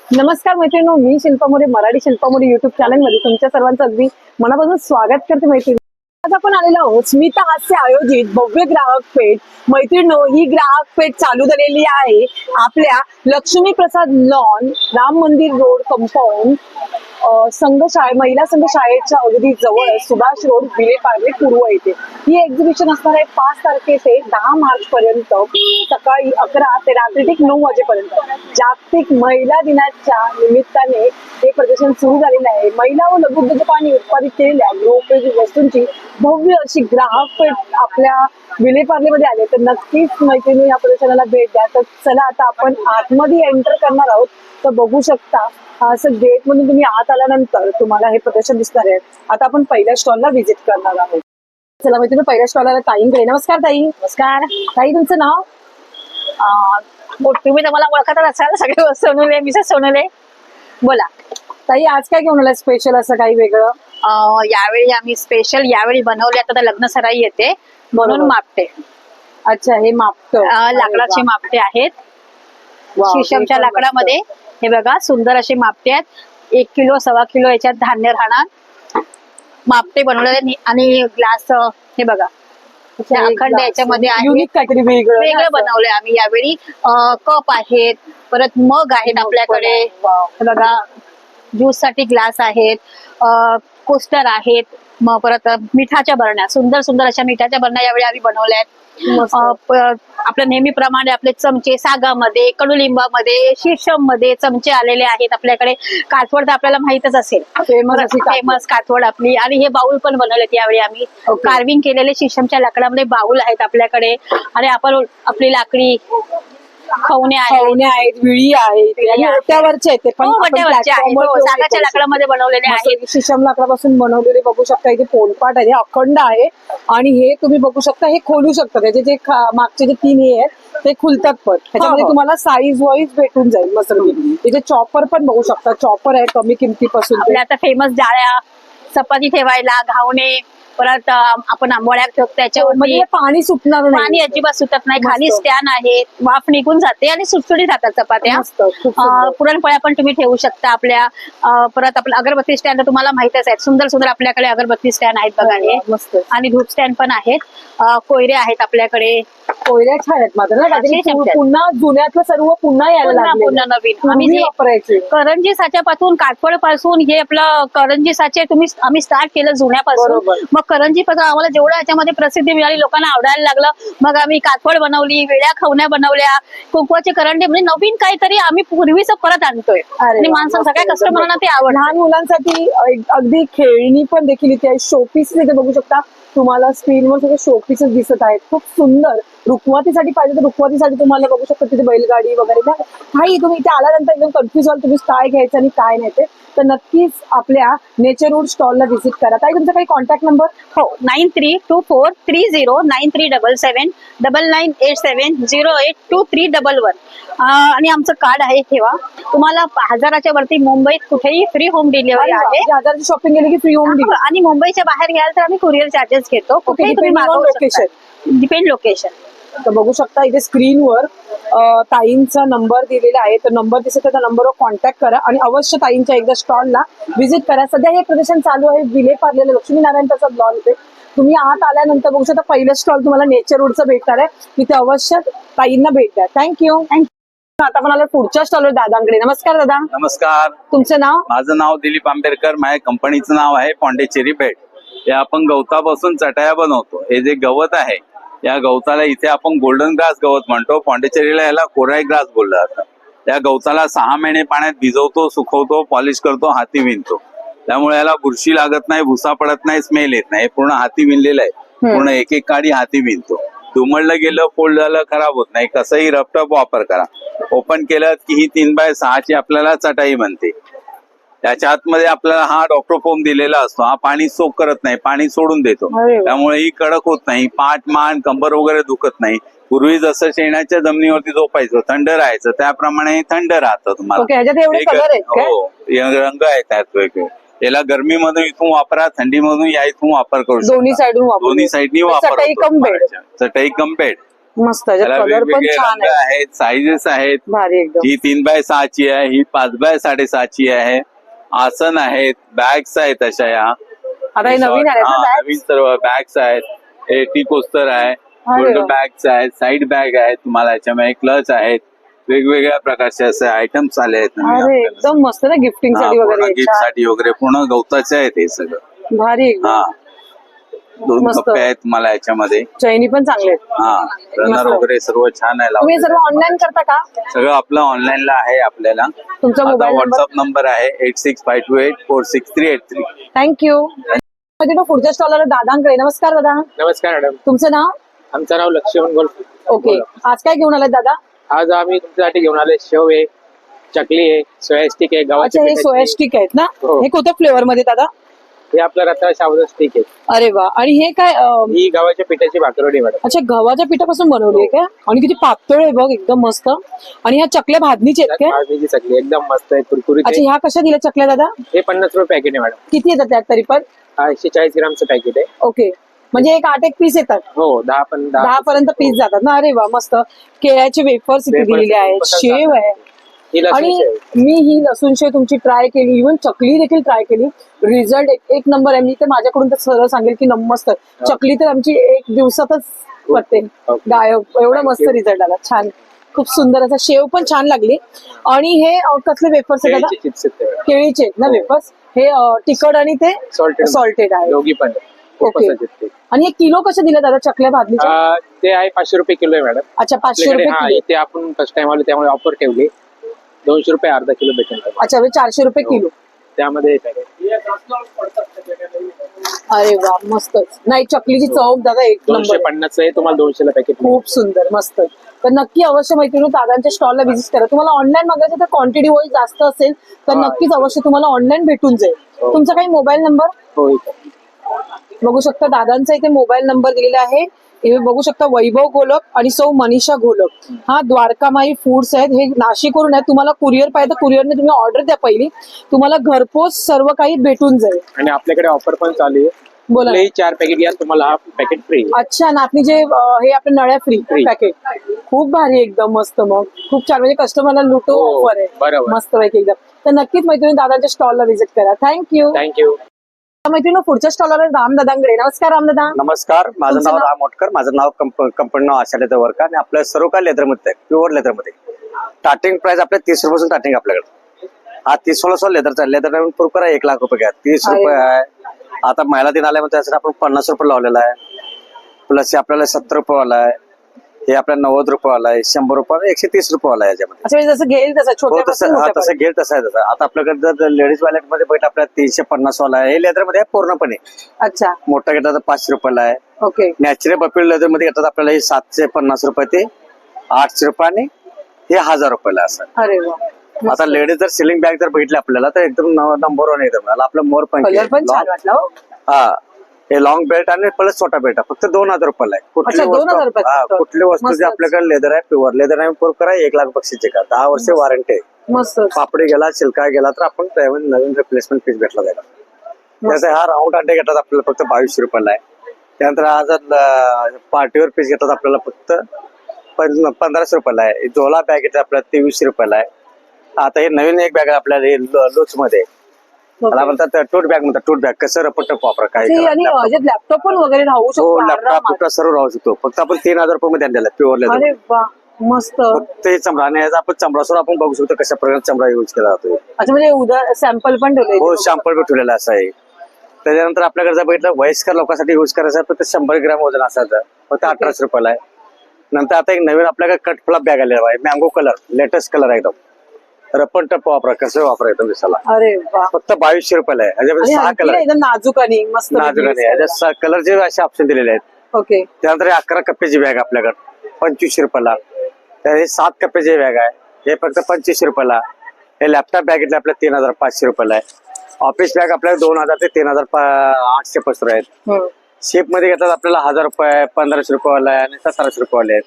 नमस्कार मैत्रिणी, मी Shilpa More, Marathi Shilpa More YouTube channel मध्ये तुमच्या सर्वांचं अगदी मनापासून स्वागत करते मैत्रिणी. आज आपण आलेलो आहोत स्मिता हास्य आयोजित भव्य ग्राहक पेठ. मैत्रिणींनो, ही ग्राहक पेठ चालू झालेली आहे आपल्या लक्ष्मी प्रसाद लॉन, राम मंदिर रोड कंपाऊंड, संघ शाळे महिला संघ शाळेच्या अगदी जवळ सुभाष रोड, विले पार्ले पूर्व येथे. ही एक्झिबिशन असणार आहे 5 तारखे ते 10 मार्च पर्यंत, सकाळी 11 ते रात्री 9 वाजेपर्यंत. जागतिक महिला दिनाच्या निमित्ताने हे प्रदर्शन सुरू झालेलं आहे. महिला व लघुउद्योजकांनी उत्पादित केलेल्या गृहोपयोगी वस्तूंची भव्य अशी ग्राहक पेठ आपल्या विलेपार्लेमध्ये आले, तर नक्कीच मैत्रिणी या प्रदर्शनाला भेट द्या. तर चला आता आपण आतमध्ये एंटर करणार आहोत. तर बघू शकता असं गेट मधून तुम्ही आत आल्यानंतर तुम्हाला हे प्रदर्शन दिसणार आहे. आता आपण पहिल्या स्टॉलला व्हिजिट करणार आहोत. चला मैत्रिणी, पहिल्या स्टॉलला ताईंकडे. नमस्कार ताई. नमस्कार. ताई, तुमचं नाव? तुम्ही तर मला ओळखतच असाल, सगळे सोनूले, मिसेस सोनूले. बोला ताई, आज काय घेऊन आलाय स्पेशल असं काही वेगळं? यावेळी आम्ही स्पेशल यावेळी बनवले, आता लग्न सराई येते म्हणून बरोबर. मापटे. अच्छा, हे मापटं लाकडाचे मापटे आहेत. वा, शिशमच्या हे पण लाकडामध्ये हे बघा सुंदर असे मापटे आहेत. 1 किलो 1.25 किलो याच्यात धान्य राहणार मापटे बनवलेले. आणि ग्लास हे बघा अच्छा, एक अखंड glass. याच्यामध्ये आहे. युनिक काहीतरी वेगळं वेगळं बनवलंय आम्ही यावेळी. कप आहेत, परत मग आहेत आपल्याकडे. हे बघा ज्यूस साठी ग्लास आहेत, कोस्टर आहेत, मग परत मिठाच्या बरण्या, सुंदर सुंदर अशा मिठाच्या बरण्या यावेळी आम्ही बनवल्या आहेत. आपल्या नेहमीप्रमाणे आपले चमचे सागामध्ये, कडुलिंबामध्ये, शीशम मध्ये चमचे आलेले आहेत आपल्याकडे. काठवड तर आपल्याला माहितच असेल, फेमस काठवड आपली. आणि हे बाउल पण बनवलेत यावेळी आम्ही. कार्विंग केलेले शिशमच्या लाकडामध्ये बाउल आहेत आपल्याकडे. आणि आपण आपली लाकडी खवणे आहेत, विळी आहेत, ओट्यावरचे आहेत, ते पण सागाच्या लाकडामध्ये बनवलेले आहेत. शिशम लाकडापासून बनवलेले बघू शकता. इथे पोलपाट आहे, अखंड आहे. आणि हे तुम्ही बघू शकता, हे खोलू शकता. त्याचे जे मागचे जे 3 हे आहेत ते खुलतात पण. त्याच्यामध्ये तुम्हाला साईज वाईज भेटून जाईल मस्त. इथे चॉपर पण बघू शकता, चॉपर आहे कमी किमतीपासून. आपल्या आता फेमस जाळ्या, चपाती ठेवायला, घावणे, परत आपण आंबोळ्या ठेवतो त्याच्यावर पाणी सुटणार नाही, पाणी अजिबात सुटत नाही. खाली स्टॅन आहे, वाफ निघून जाते आणि सुटसुटीत राहतात चपात्या. पुरणपोळ्या पण तुम्ही ठेवू शकता आपल्या. परत आपलं अगरबत्ती स्टँड तुम्हाला माहितच आहे, सुंदर सुंदर आपल्याकडे अगरबत्ती स्टँड आहेत बघा हे. आणि धूप स्टँड पण आहेत. कोयरे आहेत आपल्याकडे. कोयऱ्या छान आहेत मात्र पुन्हा जुन्यातलं सर्व पुन्हा यायला पुन्हा नवीन. आम्ही वापरायचे करंजी साच्यापासून, काठवड पासून हे आपलं करंजी साचे आम्ही स्टार्ट केलं जुन्यापासून. मग करंजी पासून आम्हाला जेवढं याच्यामध्ये प्रसिद्धी मिळाली, लोकांना आवडायला लागलं, मग आम्ही काठवड बनवली, वेळ्या खवण्या बनवल्या, कुंकवाचे करंडे, म्हणजे नवीन काहीतरी आम्ही पूर्वीच परत आणतोय. आणि माणसं सगळ्या कस्टमरांना ते आवडतं. लहान मुलांसाठी अगदी खेळणी पण देखील इथे आहे. शोपीस इथे बघू शकता तुम्हाला, स्क्रीनवर सगळे शोपीसच दिसत आहेत, खूप सुंदर. रुखवातीसाठी पाहिजे तर रुखवातीसाठी तुम्हाला बघू शकता तिथे बैलगाडी वगैरे ना काही. तुम्ही इथे आल्यानंतर एकदम कन्फ्युज व्हाल तुम्ही काय घ्यायचं आणि काय नाही ते. तर नक्कीच आपल्या नेचरवूड स्टॉलला व्हिजिट करा. ताई, तुमचा काही कॉन्टॅक्ट नंबर? हो, 9324309377 9987082311. आणि आमचं कार्ड आहे ठेवा. तुम्हाला 1000च्या वरती मुंबईत कुठेही फ्री होम डिलिव्हरी आहे. 1000ची शॉपिंग केली की फ्री होम डिलिव्हरी. आणि मुंबईच्या बाहेर घ्याल तर आम्ही कुरिअर चार्जेस घेतो. कुठेही तुम्ही लोकेशन डिपेंड लोकेशन. तर बघू शकता इथे स्क्रीनवर ताईंचा नंबर दिलेला आहे. तर नंबर दिसत त्या नंबरवर कॉन्टॅक्ट करा आणि अवश्य ताईंच्या एकदा स्टॉलला व्हिजिट करा. सध्या हे प्रदर्शन चालू आहे विले पार्लेला, लक्ष्मीनारायण प्रसाद लॉन इथे. तुम्ही आत आल्यानंतर बघू शकता पहिलं स्टॉल तुम्हाला नेचरवूडचं भेटणार आहे. तिथे अवश्य ताईंना भेट द्या. थँक्यू. आता आपण आलो पुढच्या स्टॉलवर दादांकडे. नमस्कार दादा. नमस्कार. तुमचं नाव? माझं नाव दिलीप आंबेडकर. माझ्या कंपनीचं नाव आहे पॉंडेचेरी पेठ. हे आपण गवतापासून चटाया बनवतो. हे जे गवत आहे, या गवताला इथे आपण गोल्डन ग्रास गवत म्हणतो, पॉंडेचेरीला याला कोराई ग्रास बोललं जातं. या गवताला 6 महिने पाण्यात भिजवतो, सुकवतो, पॉलिश करतो, हाती विणतो. त्यामुळे याला बुरशी लागत नाही, भुसा पडत नाही, स्मेल येत नाही. पूर्ण हाती विणलेलं आहे. पूर्ण एक एक काडी हाती विणतो. दुमडलं गेलं, फोल्ड झालं, खराब होत नाही. कसंही रपटप वापर करा. ओपन केलं की ही 3x6ची आपल्याला चटाई बनते. त्याच्या आतमध्ये आपल्याला हा डॉक्टरफोम दिलेला असतो. हा पाणी सोक करत नाही, पाणी सोडून देतो. त्यामुळे ही कडक होत नाही, पाठ मान कंबर वगैरे दुखत नाही. पूर्वी जसं शेणाच्या जमिनीवरती झोपायचं, थंड राहायचं, त्याप्रमाणे थंड राहतं तुम्हाला. हो, रंग आहेत त्यात वेगळे. याला गरमीमधून इथून वापरा, थंडीमधून या इथून वापर करू शकता. दोन्ही साईडनी वापरायचा. चटई कम बेड. मस्त कलर पण वेगवेगळे छान रंग आहे, आहेत, साईजेस आहेत. भारी एकदम. ही 3x6 ची आहे, ही 5x6.5 आहे. आसन आहेत, बॅग्स आहेत अशा या. आता हे नवीन आले हा, ना नवीन सर्व बॅग्स आहेत. हे टी कोस्टर आहे, अरे शोल्डर वा. बॅग्स आहेत, साईड बॅग आहेत, तुम्हाला याच्यामध्ये क्लच आहेत. वेगवेगळ्या प्रकारचे असे आयटम्स आले आहेत नवीन अरे आपल्याला. एकदम मस्त ना गिफ्टिंग साठी पूर्ण वगैरे गिफ्ट छान. साठी वगैरे पूर्ण गवताचे आहेत हे सगळं. भारी एकदम. हा, 2 मस्त. कप्पे आहेत तुम्हाला याच्यामध्ये. चैनी पण चांगले आहेत. हा, रनर मस्त. वगैरे सर्व छान आहे तुम्ही लावलेलं. सर्व ऑनलाईन करता का? सगळं आपलं ऑनलाईनला आहे आपल्याला. तुमचा मोबाईल नंबर? व्हॉट्सअप नंबर आहे 8652846383. थँक्यू. पुढच्या स्टॉलला दादांकडे. नमस्कार दादा, नमस्कार मॅडम, तुमचं नाव? आमचं नाव लक्ष्मण गोल्फ. ओके, आज काय घेऊन आलाय दादा? आज आम्ही तुमच्यासाठी घेऊन आले शेव आहे, चकली आहे, सोया स्टिक आहे, अच्छा, गव्हाच्या हे पिठाची. सोया स्टिक आहेत ना? हो. हे कोणत्या फ्लेवर मध्ये दादा? हे आपलं रताळ साबुदाणा स्टिक आहे. अरे वा. आणि हे काय ही गव्हाच्या पिठाची भाकरवडी मॅडम. अच्छा, गव्हाच्या पिठापासून बनवली आहे का? आणि किती पातळ आहे बघ, एकदम मस्त. आणि ह्या चकल्या भाजणीच्या आहेत काय? भाजणीची चकली एकदम मस्त आहे, कुरकुरीत अच्छा, आहे. ह्या कशा दिल्या चकल्या दादा? हे 50 रुपये पॅकेट आहे मॅडम. किती येतात त्यात तरी पण? हा 140 ग्रामचं पॅकेट आहे. ओके, म्हणजे एक 8 पीस येतात? हो 10 पर्यंत पीस जातात ना? अरे वा, मस्त. केळ्याचे वेफर्स इथे Wafers दिलेले आहेत, मस्त शेव आहे. ही लसूण आणि शेव आहे. मी ही लसूण शेव तुमची ट्राय केली, इव्हन चकली देखील ट्राय केली. रिझल्ट एक नंबर आहे. मी तर माझ्याकडून तर सरळ सांगेल की मस्त. चकली तर आमची 1 दिवसातच पडते Okay. गायब, एवढा मस्त रिझल्ट आला. छान, खूप सुंदर असा शेव पण छान लागली. आणि हे कसले वेफर्स आहेत दादा? केळीचे चिप्स आहेत ते. केळीचे आहेत ना वेफर्स? हे तिखट आणि ते सॉल्टेड आहे. दोघी पण आहे. खूप ओके. असं ते. आणि हे किलो कसे दिले दादा चकल्या भाजणीच्या? ते आहे 500 रुपये किलो आहे मॅडम. अच्छा, 500 आपल्याकडे. रुपये हा, किलो. इथे आपण फर्स्ट टाइम आलो त्यामुळे ऑफर ठेवली. 200 रुपये अर्धा किलो भेटेल तुम्हाला. अच्छा, म्हणजे 400 रुपये किलो. त्यामध्ये packet. अरे वा, मस्तच. नाही, चकलीची चव दादा एक नंबर आहे. 250 आहे, तुम्हाला 200 ला पॅकेट. खूप सुंदर, मस्त. तर नक्की अवश्य मैत्रिणी दादांच्या स्टॉलला व्हिजिट करा. तुम्हाला ऑनलाईन मागायचं तर क्वांटिटी वाईज जास्त असेल तर नक्कीच अवश्य तुम्हाला ऑनलाईन भेटून जाईल. हो. तुमचा काही मोबाईल नंबर हो इथं. बघू शकता, दादांचा इथे मोबाईल नंबर दिलेला आहे. हे बघू शकता, वैभव घोलक आणि सौ मनीषा घोलक. हा द्वारकामाई फूड्स आहेत. हे नाशिकवरून आहेत. तुम्हाला कुरिअर पाहिजे तर कुरिअरने तुम्ही ऑर्डर द्या पहिली, तुम्हाला घरपोच सर्व काही भेटून जाईल. आणि आपल्याकडे ऑफर पण चालू आहे. बोला ना. 4 पॅकेट घ्या, तुम्हाला हा पॅकेट फ्री. अच्छा, ना आपली जे हे आपल्या नळ्या फ्री Free. पॅकेट, खूप भारी एकदम मस्त. मग खूप छान, म्हणजे कस्टमरला लुटो हो, ऑफर आहे. बरोबर. मस्त पैकी एकदम. तर नक्कीच मैत्रिणी दादांच्या स्टॉलला व्हिजिट करा. थँक्यू. थँक्यू. मैत्रिणी पुढच्या स्टॉलला रामदादांकडे. नमस्कार रामदादा. नमस्कार, माझं तुमचं नाव नाव? राम मोटकर. माझं नाव कंपनी नाव आशा लेदर वर्क आणि आपलं सर्व काय लेदर मध्ये आहे, प्युअर लेदर मध्ये. स्टार्टिंग प्राइस आपल्या 30 रुपयापासून स्टार्टिंग आपल्याकडे. हा 30-16 लेदरचा लेदर नवीन प्रूफ करा 1 लाख रुपये घ्या. 30 अरे रुपये आहे. आता महिला दिन आल्यामध्ये त्यासाठी आपण 50 रुपये लावलेला आहे. प्लस आपल्याला 70 रुपये वाला आहे. हे आपल्याला 90 रुपये वाला आहे, 100 रुपये, 130 रुपये वाला आहे याच्यामध्ये. अच्छा, म्हणजे जसं घेईल तसं हो छोट्या तसं, हा तसं घेईल तसं आहे. तसं आता आपल्याकडे जर लेडीज वॅलेट मध्ये भेट आपल्याला 350 वाला आहे. हे लेदर मध्ये आहे पूर्णपणे. अच्छा, मोठा घेतला तर 500 रुपयाला आहे. ओके. नॅचरल बफेलो लेदर मध्ये घेतात आपल्याला हे 750 रुपये ते 800 रुपये आणि हे 1000 रुपयाला असं. अरे वा, आता लेडीज जर सिलिंग बॅग जर भेटले आपल्याला तर एकदम नंबर 1 एकदम. आपलं मोर पण कलर पण छान वाटला हो. हा, हे लॉंग बेल्ट आणि प्लस छोटा बेल्ट फक्त 2000 रुपयाला आहे. अच्छा, 2000 रुपये फक्त. कुठली वस्तू जी मस्तच. आपल्याकडे लेदर आहे प्युअर लेदर आहे प्रूफ करा 1 लाख बक्षीसचे का 10 वर्ष वॉरंटी आहे. मस्त. पापडी गेला शिल्का गेला तर आपण त्यामध्ये नवीन रिप्लेसमेंट पीस भेटला जाईल. त्याचा हा राऊंड अंडे घेतात आपल्याला फक्त 2200 रुपयाला आहे. त्यानंतर हा जर पार्टीवर पीस घेतात आपल्याला फक्त 1500 रुपयाला आहे. झोला बॅग घेतात आपल्याला 2300 रुपयाला आहे. आता हे नवीन एक बॅग आहे आपल्याला लूच मध्ये, मला म्हणतात टूट बॅग म्हणतात. टूट बॅग कसं रपट वापरा काय ते आणि लॅपटॉप पण वगैरे राहू हो, शकतो लॅपटॉप आरामात. तुटला सर्व राहू शकतो. फक्त आपण 3000 रुपये मध्ये आणलेला प्युअर लेदर. अरे वा, मस्त. फक्त हे चमडा आणि याचा आपण चमडासवर आपण बघू शकतो कशा प्रकारे चमडा युज केला जातो. अच्छा, म्हणजे उदा सॅम्पल पण ठेवले. हो, शॅम्पल ठेवलेला असं आहे. त्याच्यानंतर आपल्याकडे जर बघितलं वयस्कर लोकांसाठी युज करायचं आहे तर 100 ग्रॅम वजन असायचं फक्त 1800 रुपयाला आहे. नंतर आता एक नवीन आपल्याकडे कट फ्लॉप बॅग आलेला आहे, मँगो कलर, लेटेस्ट कलर आहे एकदम. रपण टप्पा वापरा, कसं वापरा एकदम दिसायला. अरे वा, फक्त 2200 रुपयाला आहे. ह्याच्यामध्ये 6 कलर एकदम नाजूक आणि मस्त. नाजूक आहे. ह्याच्यात कलरचे असे ऑप्शन दिलेले आहेत. ओके. त्यानंतर 11 कप्प्याची बॅग आपल्याकडे 2500 रुपयाला. हे 7 कप्प्याची बॅग आहे, हे फक्त 2500 रुपयाला. हे लॅपटॉप बॅग घेतले आपल्याला 3500 रुपयाला आहे. ऑफिस बॅग आपल्याला 2000 ते 3800 पासून आहेत. शेप मध्ये घेतलं आपल्याला 1000 रुपये, 1500 रुपयावाला आहे आणि 1700 रुपयावाले आहेत.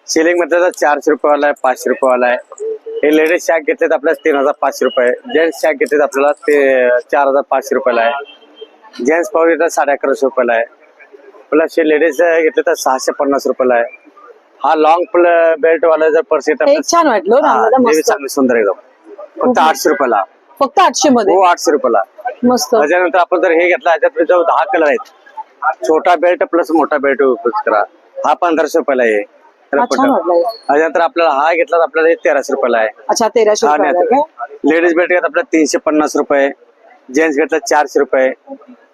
सिलिंग मध्ये 400 रुपयावाला आहे, 500 रुपयावाला आहे. हे लेडीज शॅक घेतलेत आपल्याला 3500 रुपये. जेंट्स शॅक घेतलेत आपल्याला ते 4500 रुपयाला आहे. जेंट्स पावर घेतला 1150 रुपयाला आहे. प्लस हे लेडीज घेतले तर 650 रुपयाला आहे. हा लॉंग बेल्ट वाला जर पर्स येत एक छान वाटलं रामदादा, मस्त. चांगली सुंदर एकदम फक्त 800 रुपयाला. फक्त 800 मध्ये हो 800 रुपयाला. मस्त. त्याच्यानंतर आपण जर हे घेतला ह्याच्यात जो 10 कलर आहेत, छोटा बेल्ट प्लस मोठा बेल्ट यूज करा, हा 1500 रुपयाला आहे. हा छान वाटलाय. त्याच्यानंतर आपल्याला हा घेतला तर आपल्याला हे 1300 रुपयाला आहे. अच्छा 1300 रुपयाला काय? लेडीज बेल्ट घेतला आपल्याला 350 रुपये, जेंट्स घेतला 400 रुपये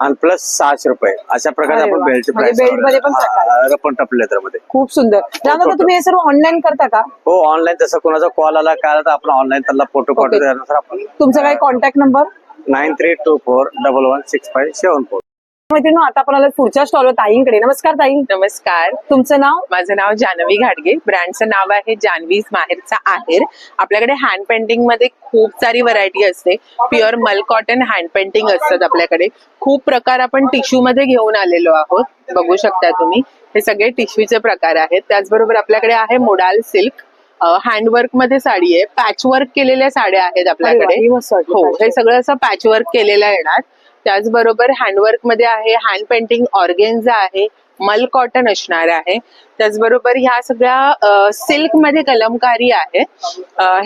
आणि प्लस 600 रुपये. अशा प्रकारे अरे आपण वा. बेल्ट म्हणजे belt मध्ये पण प्रकार रपण टप लेदरमध्ये. खूप सुंदर. रामदादा तुम्ही हे सर्व ऑनलाईन करता का? हो ऑनलाईन, तसं कोणाचा कॉल आला काय आला तर आपण ऑनलाईन त्याला फोटो पाठवतो, त्यानुसार आपण तुमचा काय कॉन्टॅक्ट नंबर? 9324116574. मैत्रिणी आता आपण आलो पुढच्या स्टॉलवर ताईंकडे. नमस्कार ताई, नमस्कार, तुमचं नाव? माझं नाव जानवी घाडगे. ब्रँडचं नाव आहे जानवीज माहेरचा आहेर. आपल्याकडे हँड पेंटिंग मध्ये खूप सारी व्हरायटी असते. प्युअर मल कॉटन हँड पेंटिंग असतात आपल्याकडे. खूप प्रकार आपण टिश्यू मध्ये घेऊन आलेलो आहोत, बघू शकता तुम्ही. हे सगळे टिश्यूचे प्रकार आहेत. त्याचबरोबर आपल्याकडे आहे मोडाल सिल्क, हँडवर्क मध्ये साडी आहे. पॅचवर्क केलेल्या साड्या आहेत आपल्याकडे. ही मस्त वाटली हो, fashion. हे सगळं असं पॅचवर्क केलेलं येणार. त्याचबरोबर हँडवर्क मध्ये आहे, हँड पेंटिंग ऑर्गेन्झा आहे, मल कॉटन असणार आहे. त्याचबरोबर ह्या सगळ्या सिल्क मध्ये कलमकारी आहे.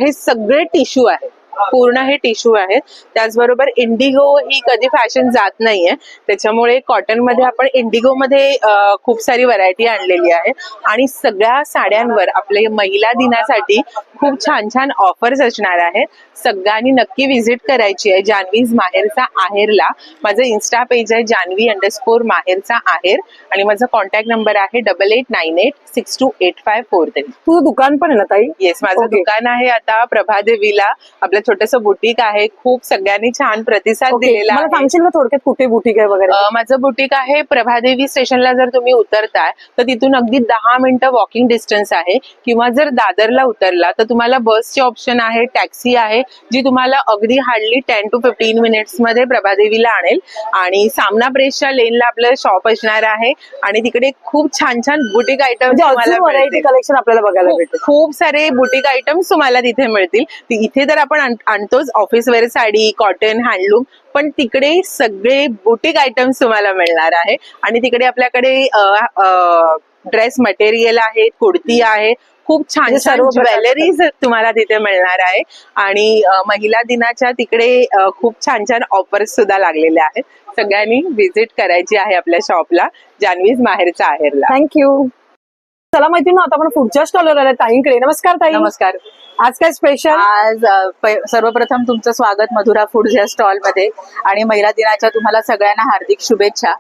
हे सगळे टिश्यू आहे, पूर्ण हे टिश्यू आहे. त्याचबरोबर इंडिगो ही कधी फॅशन जात नाहीये, त्याच्यामुळे कॉटन मध्ये आपण इंडिगो मध्ये खूप सारी व्हरायटी आणलेली आहे. आणि सगळ्या साड्यांवर आपले महिला दिनासाठी खूप छान छान ऑफर्स असणार आहेत. सगळ्यांनी नक्की व्हिजिट करायची आहे जानवीज माहेरचा आहेरला. माझं इन्स्टा पेज आहे जानवी_ माहेरचा आहेर आणि माझा कॉन्टॅक्ट नंबर आहे 8898628543. तुझं दुकान पण आहे ना ताई? येस, माझं Okay. दुकान आहे आता प्रभादेवीला. आपलं छोटंसं बुटीक आहे. खूप सगळ्यांनी छान प्रतिसाद Okay. दिलेला मला आहे. सांगशील का थोडक्यात कुठे बुटीक आहे वगैरे? माझं बुटीक आहे प्रभादेवी स्टेशनला. जर तुम्ही उतरताय तर तिथून अगदी 10 मिनिटं वॉकिंग डिस्टन्स आहे. किंवा जर दादरला उतरला तर तुम्हाला बसचे ऑप्शन आहे, टॅक्सी आहे, जी तुम्हाला अगदी हार्डली 10 to 15 मिनिट्स मध्ये प्रभादेवीला आणेल. आणि सामना प्रेसच्या लेनला आपलं शॉप असणार आहे. आणि तिकडे खूप छान छान बुटीक आयटम म्हणजे तुम्हाला अजून व्हरायटी मिळतील. कलेक्शन आपल्याला बघायला भेटेल. खूप सारे बुटीक आयटम्स तुम्हाला तिथे मिळतील. इथे तर आपण आणतोच office wear sari, cotton, handloom, पण तिकडे सगळे बुटीक आयटम्स तुम्हाला मिळणार आहे. आणि तिकडे आपल्याकडे ड्रेस मटेरियल आहे, कुर्ती आहे, खूप छान म्हणजे छान सर्व ज्वेलरीज तुम्हाला तिथे मिळणार आहे. आणि महिला दिनाच्या तिकडे खूप छान छान ऑफर्स सुद्धा लागलेल्या आहेत. सगळ्यांनी व्हिजिट करायची आहे आपल्या शॉपला, जानवीज माहेरचा आहेरला. थँक्यू. चला मैत्रिणी आता आपण पुढच्या स्टॉलवर आलो ताईंकडे. नमस्कार ताई. नमस्कार. आज काय स्पेशल? आज सर्वप्रथम तुमचं स्वागत मधुरा फूडच्या स्टॉल मध्ये. आणि महिला दिनाच्या तुम्हाला सगळ्यांना हार्दिक शुभेच्छा.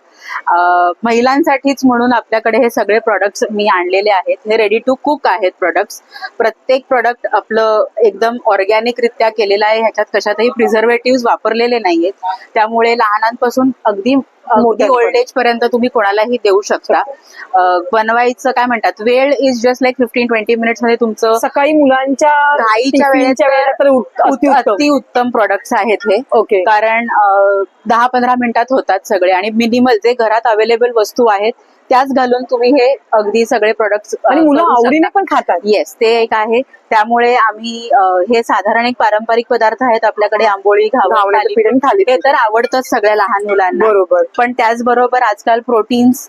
महिलांसाठीच म्हणून आपल्याकडे हे सगळे प्रोडक्ट्स मी आणलेले आहेत. हे रेडी टू कुक आहेत प्रोडक्ट्स. प्रत्येक प्रोडक्ट आपलं एकदम ऑर्गॅनिक रित्या केलेलं आहे. ह्याच्यात कशातही प्रिझर्वेटिव्ह वापरलेले नाहीयेत. त्यामुळे लहानांपासून अगदी मोठी ओल्ड एज पर्यंत तुम्ही कोणालाही देऊ शकता. बनवायचं काय म्हणतात, वेळ इज जस्ट लाईक 15-20 मिनिट्स मध्ये तुमचं सकाळी मुलांच्या घाईच्या टिफिनच्या वेळेला तर अतिउत्तम. अति उत्तम प्रोडक्ट्स आहेत हे. ओके. कारण 10-15 मिनिटात होतात सगळे. आणि मिनिमल जे घरात अवेलेबल वस्तू आहेत त्याच घालून तुम्ही हे अगदी सगळे प्रोडक्ट्स आणि मुलं आवडीने पण खातात. येस, ते एक आहे. त्यामुळे आम्ही हे साधारण एक पारंपरिक पदार्थ आहेत आपल्याकडे. आंबोळी, घावण, घावण्याचं पीठ आणि थालीपीठ. हे तर आवडतंच सगळ्या लहान मुलांना. बरोबर. पण त्याचबरोबर आजकाल प्रोटीन्स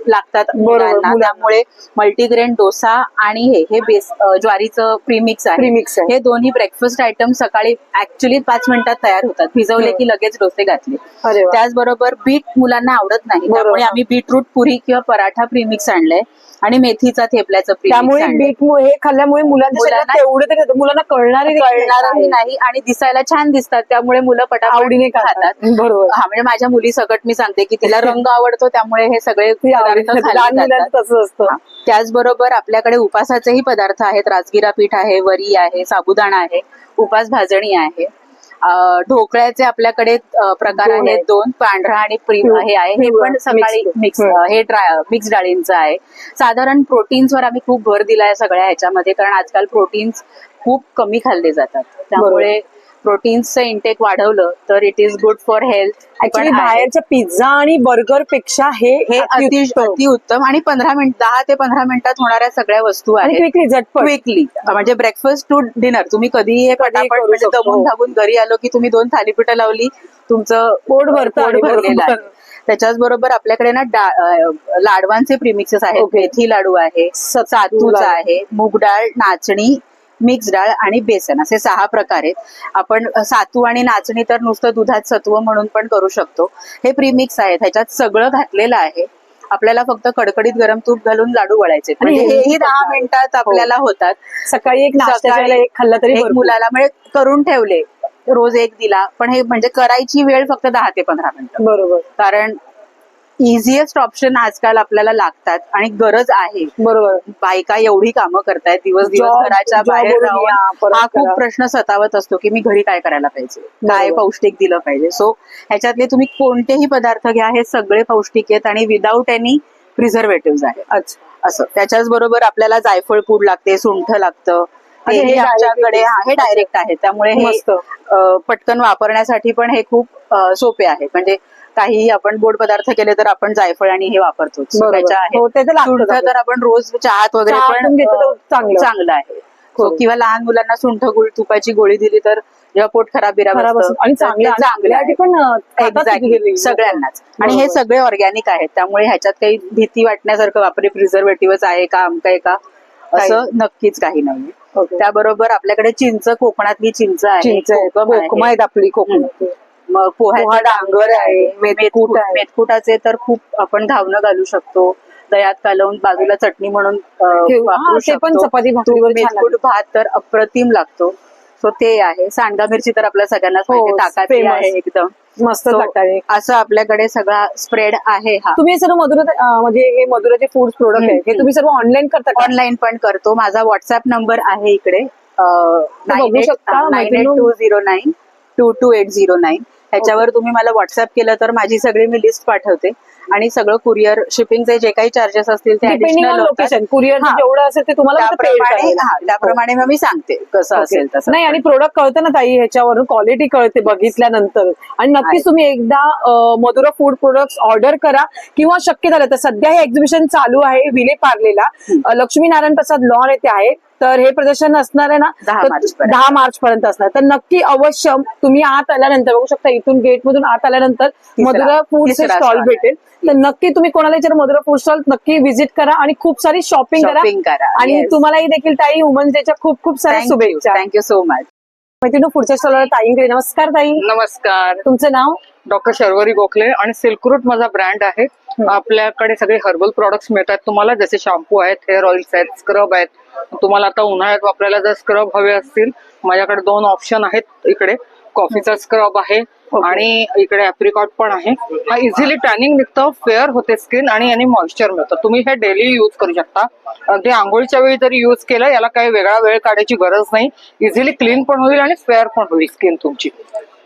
लागतात मुलांना. त्यामुळे मल्टीग्रेन डोसा आणि हे बेस ज्वारीचं प्रीमिक्स आहे. प्रीमिक्स आहे. हे दोन्ही ब्रेकफास्ट आयटम सकाळी ऍक्च्युली 5 मिनिटात तयार होतात. भिजवले की लगेच डोसे घातले. अरे वा. त्याचबरोबर बीट मुलांना आवडत नाही, बरोबर. त्यामुळे आम्ही बीटरूट पुरी किंवा पराठा प्रीमिक्स आणलंय. आणि मेथीचा थेपल्याचं त्यामुळे प्रीमिक्स बीट हे खाल्ल्यामुळे मुलांच्या शरीरात मुलांना- तेवढं तरी होतं. मुलांना कळणारही नाही आणि दिसायला छान दिसतात. त्यामुळे मुलं पटापट आवडीने खातात. बरोबर. हा, म्हणजे माझ्या मुली सकट मी सांगते की तिला रंग आवडतो, त्यामुळे हे सगळे पदार्थ खाल्ले लहान मुलांचं जातात. तसं असतं. त्याचबरोबर आपल्याकडे उपासाचेही पदार्थ आहेत. राजगिरा पीठ आहे, वरी आहे, साबुदाणा आहे, उपास भाजणी आहे. ढोकळ्याचे आपल्याकडे प्रकार दोन आहेत 2, पांढरा आणि हे आहे. हे पण सकाळी मिक्स, हे मिक्स डाळींचं आहे. साधारण प्रोटीन्सवर आम्ही खूप भर दिलाय सगळ्या ह्याच्यामध्ये, कारण आजकाल प्रोटीन्स खूप कमी खाल्ले जातात. त्यामुळे प्रोटीन्सचं इंटेक वाढवलं तर it is good for health. Actually बाहेरच्या पिझ्झा आणि बर्गर पेक्षा हे अतिउत्तम. आणि 10 ते 15 मिनिटात होणाऱ्या सगळ्या वस्तू आणि आहेत. क्विकली झटपट. क्विकली, म्हणजे ब्रेकफास्ट टू डिनर तुम्ही कधीही हे पटापट करू म्हणजे शकतो. दमून घालून घरी आलो की तुम्ही 2 थालीपीठं लावली, तुमचं पोट भरतं. भरलेलं आहे. त्याच्याच बरोबर आपल्याकडे ना लाडवांचे प्रीमिक्सेस आहेत. Okay. मेथी लाडू आहे, सातूचा आहे, मूग डाळ, नाचणी, मिक्स डाळ आणि बेसन असे 6 प्रकार आहेत. आपण सातू आणि नाचणी तर नुसतं दुधात सत्व म्हणून पण करू शकतो. हे प्रीमिक्स आहे, ह्याच्यात सगळं घातलेलं आहे. आपल्याला फक्त कडकडीत गरम तूप घालून लाडू वळायचे आणि म्हणजे हेही हेही 10 मिनिटात आपल्याला होतात. सकाळी एक नाश्त्याच्या सकाळी वेळेला एक खाल्ला तरी एक भरपूर. मुलाला म्हणजे करून ठेवले, रोज एक दिला, पण हे म्हणजे करायची वेळ फक्त 10 ते 15 मिनिटं. बरोबर कारण इझिएस्ट ऑप्शन आजकाल आपल्याला लागतात आणि गरज आहे. बरोबर. बायका एवढी कामं करतायत दिवस Job- घराच्या job बाहेर वरून राहून. या, परत हा खूप करा. प्रश्न सतावत असतो की मी घरी काय करायला पाहिजे, काय बरोबर. पौष्टिक दिलं पाहिजे. सो ह्याच्यातले तुम्ही कोणतेही पदार्थ घ्या, हे सगळे पौष्टिक आहेत आणि विदाऊट एनी प्रिझर्वेटिव्ह आहे. अच्छा. असं त्याच्याच बरोबर आपल्याला जायफळ पूड लागते, सुंठ लागतं. हे हे direct आमच्याकडे आहे. हे डायरेक्ट आहे, त्यामुळे हे मस्त. पटकन वापरण्यासाठी पण हे खूप सोपे आहे. म्हणजे काही आपण गोड पदार्थ केले तर आपण जायफळ आणि हे वापरतो. बरोबर. हो, ते तर लागतंच सुंठ तर आपल्याला. आपण रोज चहात वगैरे चहातून पण घेतो तर चांगलं. चांगलं आहे. हो. किंवा लहान मुलांना सुंठ गुळ तुपाची गोळी दिली तर जेव्हा पोट खराब खराब असतं. आणि चांगलं आहे. पण खातात Exactly. गेली. सगळ्यांनाच. आणि हे बरोबर. सगळे ऑर्गॅनिक आहेत, त्यामुळे ह्याच्यात काही भीती वाटण्यासारखं बापरे प्रिझर्वेटिव्हच आहे का, अमक आहे का, असं नक्कीच काही नाही. Okay. त्याबरोबर आपल्याकडे चिंच, कोकणातली चिंच आहे, चिंच आहे, कोकम आहे. कोकम आहेत आपली कोकणात. मग पोहा पोह्याचं डांगर आहे, मेथकूट आहे. मेथकुटाचे तर खूप आपण घावणं घालू शकतो. दह्यात कालवून बाजूला चटणी म्हणून ठेवू. वापरू हा, ते पण शकतो. चपाती भाकरीवर छान मेथकूट लागतं. भात तर अप्रतिम लागतो. सो ते आहे. सांडगा मिरची तर आपल्या सगळ्यांनाच हो, माहिती आहे, ताकातली famous. आहे एकदम. मस्त So, टाकतात. असं आपल्याकडे सगळा स्प्रेड आहे. हा तुम्ही सर्व म्हणजे हे मधुराचे फूड प्रोडक्ट आहे हे तुम्ही सर्व ऑनलाईन करता का? ऑनलाईन पण करतो. माझा व्हॉट्सअप नंबर आहे इकडे बघू शकता, 9820922809. ह्याच्यावर तुम्ही मला व्हॉट्सअप केलं तर माझी सगळी मी लिस्ट पाठवते आणि सगळं कुरिअर शिपिंगचे जे काही चार्जेस असतील ते डिपेंडिंग ऑन additional होतात. लोकेशन कुरिअर हा. जेवढं असेल ते तुम्हाला फक्त pay त्याप्रमाणे करावं लागतं. त्याप्रमाणे मग मी सांगते कसं ओके. असेल तसं. नाही आणि प्रोडक्ट कळतं ना ताई ह्याच्यावरून क्वालिटी कळते बघितल्यानंतर आणि नक्कीच तुम्ही एकदा मधुरा फूड प्रोडक्ट्स ऑर्डर करा किंवा शक्य झालं तर सध्या हे एक्झिबिशन चालू आहे विले पार्लेला लक्ष्मीनारायण प्रसाद लॉन येथे आहे. तर हे प्रदर्शन असणार आहे ना 10 मार्चपर्यंत. 10 मार्च पर्यंत असणार. तर नक्की अवश्य तुम्ही आत आल्यानंतर बघू शकता इथून गेट मधून आत आल्यानंतर मधुरा फूडचे तिसरा स्टॉल stall भेटेल. तर नक्की तुम्ही कोणाला विचार मधुरा फूड स्टॉल नक्की व्हिजिट करा आणि खूप सारी शॉपिंग Shopping करा. आणि Yes. तुम्हालाही देखील ताई वुमन्स डेच्या खूप खूप साऱ्या शुभेच्छा. Thank you so much. मैत्रिणी पुढच्या स्टॉलवर ताईंकडे नमस्कार ताई. नमस्कार. तुमचं नाव? डॉक्टर शर्वरी गोखले आणि सिल्क रूट माझा ब्रँड आहे. आपल्याकडे सगळे हर्बल प्रॉडक्ट्स मिळतात तुम्हाला, जसे शॅम्पू आहेत, हेअर ऑइल्स आहेत, स्क्रब आहेत. तुम्हाला आता उन्हाळ्यात वापरायला जर स्क्रब हवे असतील, माझ्याकडे 2 ऑप्शन आहेत. इकडे कॉफीचा स्क्रब आहे आणि इकडे ॲप्रिकॉट पण आहे. हा इझिली टॅनिंग निघतं, फेअर होते स्किन आणि याने मॉइश्चर मिळतं. तुम्ही हे डेली यूज करू शकता. अगदी आंघोळीच्या वेळी जरी यूज केलं, याला काही वेगळा वेळ काढायची गरज नाही. इझिली क्लीन पण होईल आणि फेअर पण होईल स्किन तुमची.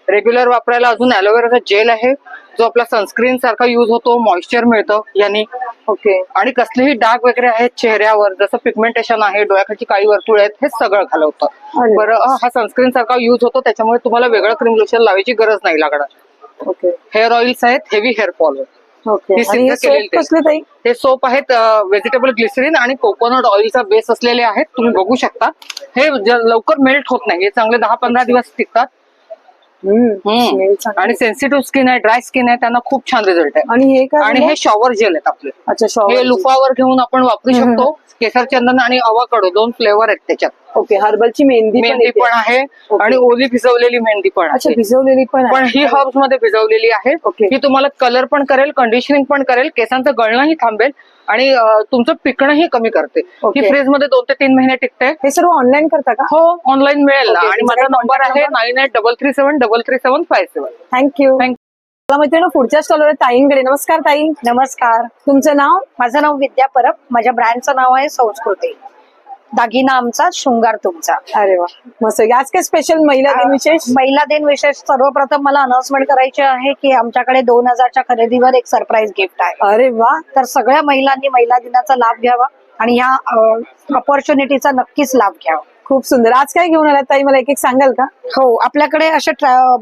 रेग्युलर वापरायला अजून ॲलोवेराचा जेल आहे जो आपला सनस्क्रीन सारखा यूज होतो, मॉइश्चर मिळतं याने. ओके. आणि कसलेही डाग वगैरे आहेत चेहऱ्यावर, जसं पिगमेंटेशन आहे, डोळ्याखालची काळी वर्तुळ आहेत, हे सगळं घालवतं. अरे. बरं, हा सनस्क्रीन सारखा यूज होतो, त्याच्यामुळे तुम्हाला वेगळं क्रीम लोशन लावायची गरज नाही लागणार. ओके. हेअर ऑइल्स आहेत, हेवी हेअर फॉल. ओके. ही आणि सिद्ध हे केलेली soap कसले ताई? हे सोप आहेत व्हेजिटेबल ग्लिसरीन आणि कोकोनट ऑइलचा बेस असलेले आहेत. तुम्ही बघू शकता. हे लवकर मेल्ट होत नाही, हे चांगले 10-15 दिवस टिकतात. smell चांगला. आणि सेन्सिटिव्ह स्किन आहे, ड्राय स्किन आहे, त्यांना खूप छान रिझल्ट आहे. आणि हे काय आणि बोलला? हे शॉवर जेल आहेत आपले. अच्छा हे shower. लुफावर घेऊन आपण वापरू शकतो. केसर चंदन आणि अवाकडो 2 फ्लेवर आहेत त्याच्यात. ओके. हर्बलची मेहंदी मेहंदी पण आहे आणि ओली भिजवलेली मेहंदी पण अच्छा आहे. भिजवलेली पण पण आहे. ही हर्ब्स मध्ये भिजवलेली आहे. ओके. ही तुम्हाला कलर पण करेल, कंडिशनिंग पण करेल, केसांचं गळणंही थांबेल आणि तुमचं पिकणंही कमी करते. ओके. ही फ्रीज मध्ये 2 ते 3 महिने टिकते. हे सर्व ऑनलाईन करता का? हो, ऑनलाईन मिळेल ना. ओके, आणि तुमचा माझा काही नंबर contact आहे number? 9833733757. थँक्यू. Thank मला मैत्रिणी पुढच्या स्टॉलवर ताईंकडे नमस्कार ताई. नमस्कार. तुमचं नाव? माझं नाव विद्या परब. माझ्या ब्रँडचं नाव आहे संस्कृती. दागिना आमचा, शृंगार तुमचा. अरे वा मस्त. आज काय स्पेशल महिला दिन विशेष? महिला दिन विशेष सर्वप्रथम मला अनाउन्समेंट करायची आहे की आमच्याकडे 2000च्या खरेदीवर एक सरप्राईज गिफ्ट आहे. अरे वा. तर सगळ्या महिलांनी महिला दिनाचा लाभ घ्यावा आणि ह्या ऑपॉर्च्युनिटीचा नक्कीच लाभ घ्यावा. खूप सुंदर. आज काय घेऊन आलात ताई, मला एक एक सांगाल का? हो, आपल्याकडे असे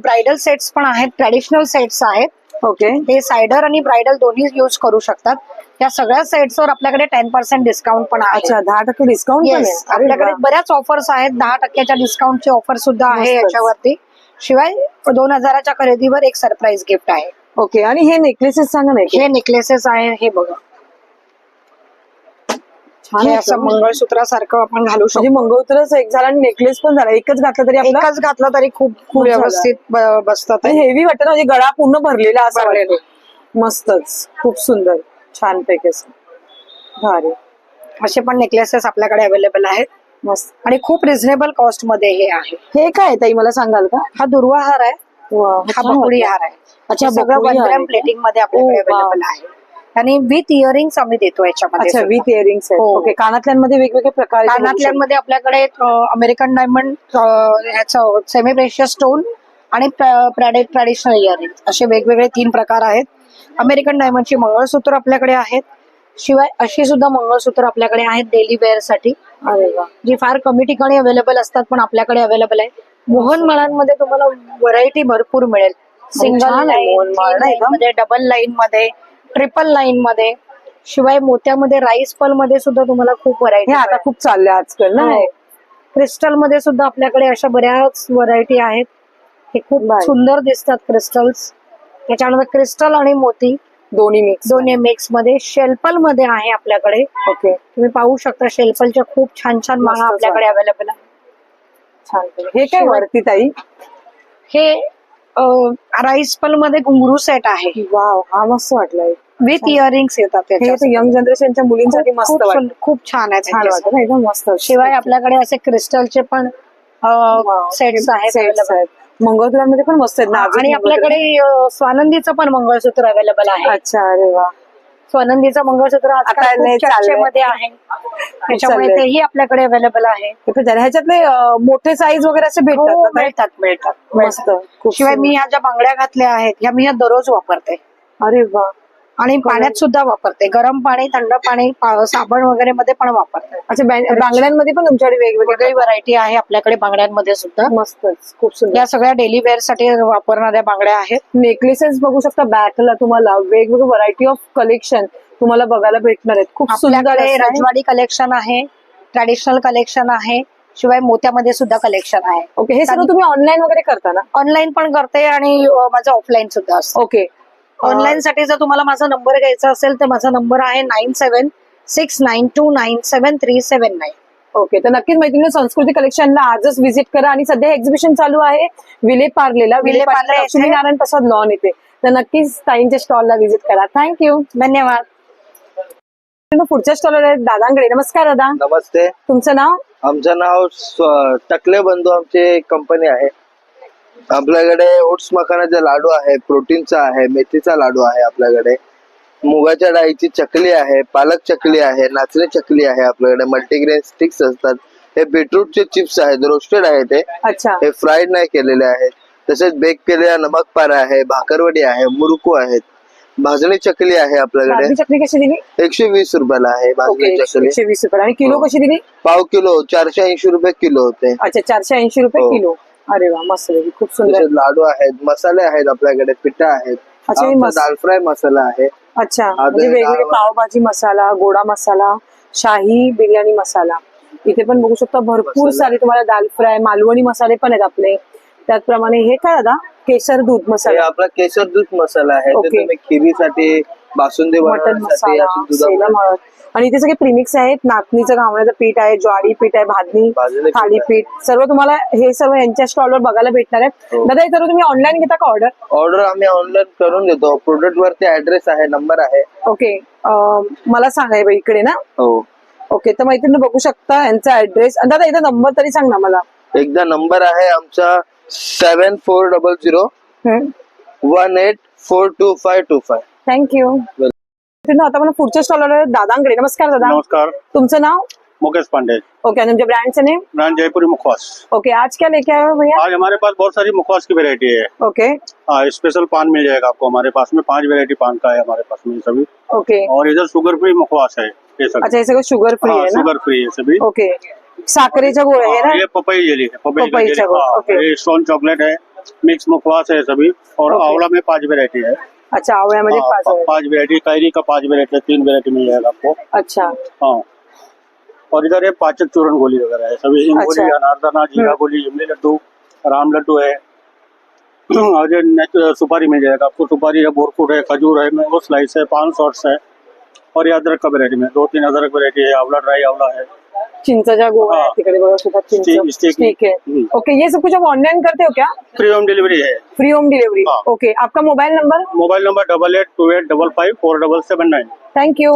ब्रायडल सेट्स पण आहेत, ट्रॅडिशनल सेट्स आहेत. ओके. हे सायडर आणि ब्रायडल दोन्ही यूज करू शकतात. या सगळ्या सेट्सवर आपल्याकडे 10% डिस्काउंट पण आहे. अच्छा 10% डिस्काउंट पण आहे. येस, अरे आपल्याकडे वा. बऱ्याच ऑफर्स आहेत. 10%च्या डिस्काउंटची ऑफर सुद्धा आहे मस्तच. याच्यावरती. शिवाय 2000च्या खरेदीवर एक सरप्राईज गिफ्ट आहे. ओके, आणि हे नेकलेसेस सांगा ना. हे नेकलेसेस आहे, हे बघा. छान हे आहे असं म्हणजे मंगळसूत्रासारखं आपण घालू शकतो. मंगळसूत्रच एक झाला आणि नेकलेस पण झाला. एकच घातलं तरी आपला एकच घातला तरी खूप खूप व्यवस्थित बसतात. हेवी वाटतं ना, म्हणजे गळा पूर्ण भरलेला असा भरलेला. वाटतो. मस्तच, खूप सुंदर, छान पैकी असं भारी. असे पण नेकलेसेस आपल्याकडे अवेलेबल आहेत मस्त. आणि खूप रिझनेबल कॉस्ट मध्ये हे आहे. हे काय आहे ताई, मला सांगाल का? हा दुर्वा हार आहे, वा, हा छान बकुळी वाटलं. हार आहे. अच्छा, हे सगळं बकुळी 1 हार ग्रॅम आहे. प्लेटिंग मध्ये आपल्याकडे ओ, वा. अवेलेबल आहे आणि विथ इयरिंग्स आम्ही देतो याच्यामध्ये. अच्छा, सुद्धा. विथ इयरिंग्स आहे. हो. ओके, कानातल्यांमध्ये वेगवेगळे प्रकार आहेत. कानातल्यांमध्ये आपल्याकडे अमेरिकन डायमंड, ह्याचं सेमी प्रेशियस स्टोन आणि ट्रॅडिशनल इयरिंग असे वेगवेगळे 3 प्रकार आहेत. अमेरिकन डायमंडची मंगळसूत्र आपल्याकडे आहेत. शिवाय अशी सुद्धा मंगळसूत्र आपल्याकडे आहेत डेली वेअर साठी. अरे वा, जी फार कमी ठिकाणी अवेलेबल असतात पण आपल्याकडे अवेलेबल आहे. मोहनमाळांमध्ये तुम्हाला व्हरायटी भरपूर मिळेल. सिंगल छान आहे लाईन, मोहनमाळ, नाही का? मध्ये, डबल लाईन मध्ये, ट्रिपल लाईन मध्ये. शिवाय मोत्यामध्ये राईस पल मध्ये सुद्धा तुम्हाला खूप व्हरायटी. हे आता खूप चालले आजकाल ना. हे. क्रिस्टल मध्ये सुद्धा आपल्याकडे अशा बऱ्याच व्हरायटी आहेत. हे खूप बाय. सुंदर दिसतात क्रिस्टल्स. त्याच्यानंतर क्रिस्टल आणि मोती दोन्ही मिक्स. दोन्ही मिक्स मध्ये. शेल्पल मध्ये आहे आपल्याकडे. ओके, तुम्ही पाहू शकता शेल्पलच्या खूप छान छान माळा मस्त आपल्याकडे अवेलेबल आहे. छान. हे काय वरती ताई? हे राईस पल मध्ये घुंगरू सेट आहे. वाव, हा मस्त वाटलाय. विथ इयरिंग्स येतात हे त्याच्यात. यंग जनरेशनच्या मुलींसाठी मस्त खूप वाटतं. खूप छान आहे. छान वाटतं ना, एकदम मस्त. शिवाय आपल्याकडे असे क्रिस्टलचे पण सेट्स आहेत available. मंगळसूत्रांमध्ये पण मस्त आहेत नाजूक आणि मंगळसूत्र. आपल्याकडे स्वानंदीचं पण मंगळसूत्र अवेलेबल आहे. अच्छा, अरे वा. स्वानंदीचं मंगळसूत्र आता आजकाल लय खूप चाललंय. चर्चेमध्ये आहे. त्याच्यामुळे चाललंय. तेही आपल्याकडे अवेलेबल आहे. हे पण जरा ह्याच्यातले मोठे साईज वगैरे असे हो, भेटतात ना ताई? मिळतात. मस्त, खूप शिवाय मी सुंदर. ह्या ज्या बांगड्या घातल्या आहेत ह्या मी ह्या दररोज वापरते अरे वा. आणि पाण्यात सुद्धा वापरते. गरम पाणी, थंड पाणी, साबण वगैरे मध्ये पण वापरते. अच्छा, बांगड्यांमध्ये पण तुमच्याकडे वेगवेगळे वेगळी व्हरायटी आहे आपल्याकडे बांगड्यांमध्ये सुद्धा. मस्तच, खूप सुंदर. या सगळ्या डेली वेअर साठी वापरणाऱ्या बांगड्या आहेत. नेकलेसेस बघू शकता, बॅकला तुम्हाला वेगवेगळे व्हरायटी ऑफ कलेक्शन तुम्हाला बघायला भेटणार आहेत. खूप सुंदर आपल्याकडे असं आहे. रजवाडी कलेक्शन आहे, ट्रॅडिशनल कलेक्शन आहे. शिवाय मोत्यामध्ये सुद्धा कलेक्शन आहे. ओके, हे सगळं तुम्ही ऑनलाईन वगैरे करता ना? ऑनलाईन पण करते आणि माझं ऑफलाईन सुद्धा असतं. ओके. ऑनलाईन साठी जर तुम्हाला माझा नंबर घ्यायचा असेल तर माझा नंबर आहे 9769297379. ओके, तर नक्कीच मैत्रिणी संस्कृती कलेक्शनला आजच व्हिजिट करा. आणि सध्या एक्झिबिशन चालू आहे विले पार्लेला, विलेपार्ले लक्ष्मी नारायण प्रसाद लॉन इथे. तर नक्कीच ताईंच्या स्टॉलला व्हिजिट करा. थँक्यू, धन्यवाद. पुढच्या स्टॉलवर आहेत दादांकडे. नमस्कार दादा, नमस्ते. तुमचं नाव? आमचं नाव टकले बंधू, आमची कंपनी आहे. आपल्याकडे ओट्स मखानाचे लाडू आहे, प्रोटीनचा आहे, मेथीचा लाडू आहे, आपल्याकडे मुगाच्या डाळीची चकली आहे, पालक चकली आहे, नाचणी चकली आहे, आपल्याकडे मल्टीग्रेन स्टिक्स असतात. हे बीटरूटचे चिप्स आहेत, रोस्टेड आहे ते. अच्छा, हे फ्राईड नाही केलेले आहेत. तसेच बेक केलेला नमक पारा आहे, भाकरवडी आहे, मुरकू आहेत, भाजणी चकली आहे आपल्याकडे. भाजणी चकली कशी दिली? 120 रुपयाला आहे ओके, भाजणी चकली. 120 रुपये. आणि किलो हो. कशी दिली? पाव किलो 480 रुपये किलो होते. अच्छा, 480 रुपये हो. किलो. अरे वा, मस्त दिली, खूप सुंदर. तसेच लाडू आहेत, मसाले आहेत आपल्याकडे, पिठा आहेत. अच्छा, हे आमचा दाल फ्राय मसाला आहे. अच्छा, आता म्हणजे हे वेगवेगळे डाळ- पावभाजी मसाला, गोडा मसाला, शाही बिर्याणी मसाला. इथे पण बघू शकता भरपूर मसाला. सारे तुम्हाला दाल फ्राय, मालवणी मसाले पण आहेत आपले. त्याचप्रमाणे हे काय दादा? केसर दूध हे मसाला, आपला केसर दूध मसाला आहे. ओके. ते तुम्ही खिरीसाठी, बासुंदी मटन बनवण्यासाठी मसाला, अशी सेलम दुधामध्ये हळद. आणि इथे सगळे प्रीमिक्स आहेत. नाचणीचं घावण्याचं पीठ आहे, ज्वारी पीठ आहे, भाजलेलं भाजणी, पीठ थालीपीठ, सर्व तुम्हाला हे सर्व यांच्या स्टॉलवर बघायला भेटणार आहेत. हो. दादा हे सर्व तुम्ही ऑनलाईन घेता का ऑर्डर? ऑर्डर आम्ही ऑनलाईन करून देतो. प्रोडक्ट वरती ऍड्रेस आहे, नंबर आहे. ओके, मला सांगा हे इकडे ना. हो, ओके, तर मैत्रिणी बघू शकता यांचा ऍड्रेस. दादा इथं नंबर तरी सांग ना मला. एकदा नंबर आहे आमचा 7400 184225. थँक्यू. आता मला पुढच्या स्टॉलवर दादांकडे. नमस्कार दादा, नमस्कार, तुमचं नाव? मुकेश पांडे, ओके, आणि तुमच्या ब्रांडचं नेम? ब्रांड जयपुरी मुखवास। ओके, आज क्या लेके आए हो भैया? आज हमारे पास बहुत सारी मुखवास की वैरायटी है। ओके, स्पेशल पान मिल जाएगा आपको हमारे पास में। 5 वैरायटी पान का है हमारे पास में सभी। ओके. और इधर शुगर फ्री मुखवास है ये सब। अच्छा, हे सगळं शुगर फ्री आहे ना? शुगर फ्री है सभी। ओके, साखरेच्या गोळ्या आहे ना? ये पपई जेली है, पपई का पपईचा जेली। गोळा, हाँ, ओके. ये स्टोन चॉकलेट है, मिक्स मुखवास है सभी। और ओके. आंवला में 5 वैरायटी है। अच्छा, आवळ्यामध्ये 5 आहे. 5 वैरायटी, कैरी का 5 वैरायटी, 3 वैरायटी मिल जाएगा आपको। अच्छा, हाँ, और इधर ये पाचक चूर्ण गोली वगैरह है सभी। हिंग गोली, अच्छा. अनारदाना, जीरा गोली, इमली लड्डू, राम लड्डू है। और ये नेचुरल सुपारी मिल जाएगा आपको। सुपारी है, बोरफुट है, खजूर है, मैंगो स्लाइस है, पान शॉर्ट्स है, और ये अदरक का वेरायटी में 2-3 अदरक वेरायटी है, आंवला ड्राई आंवला है। चिंचच्या गोळ्या आहेत हाँ। तिकडे बघा सोबत चिंच स्टिक- ठीक है। ओके, ये सब कुछ आप ऑनलाइन करते हो क्या? फ्री होम डिलीवरी है। Free home delivery. हाँ। ओके, आपका mobile number? Mobile number 8828554779। Thank you.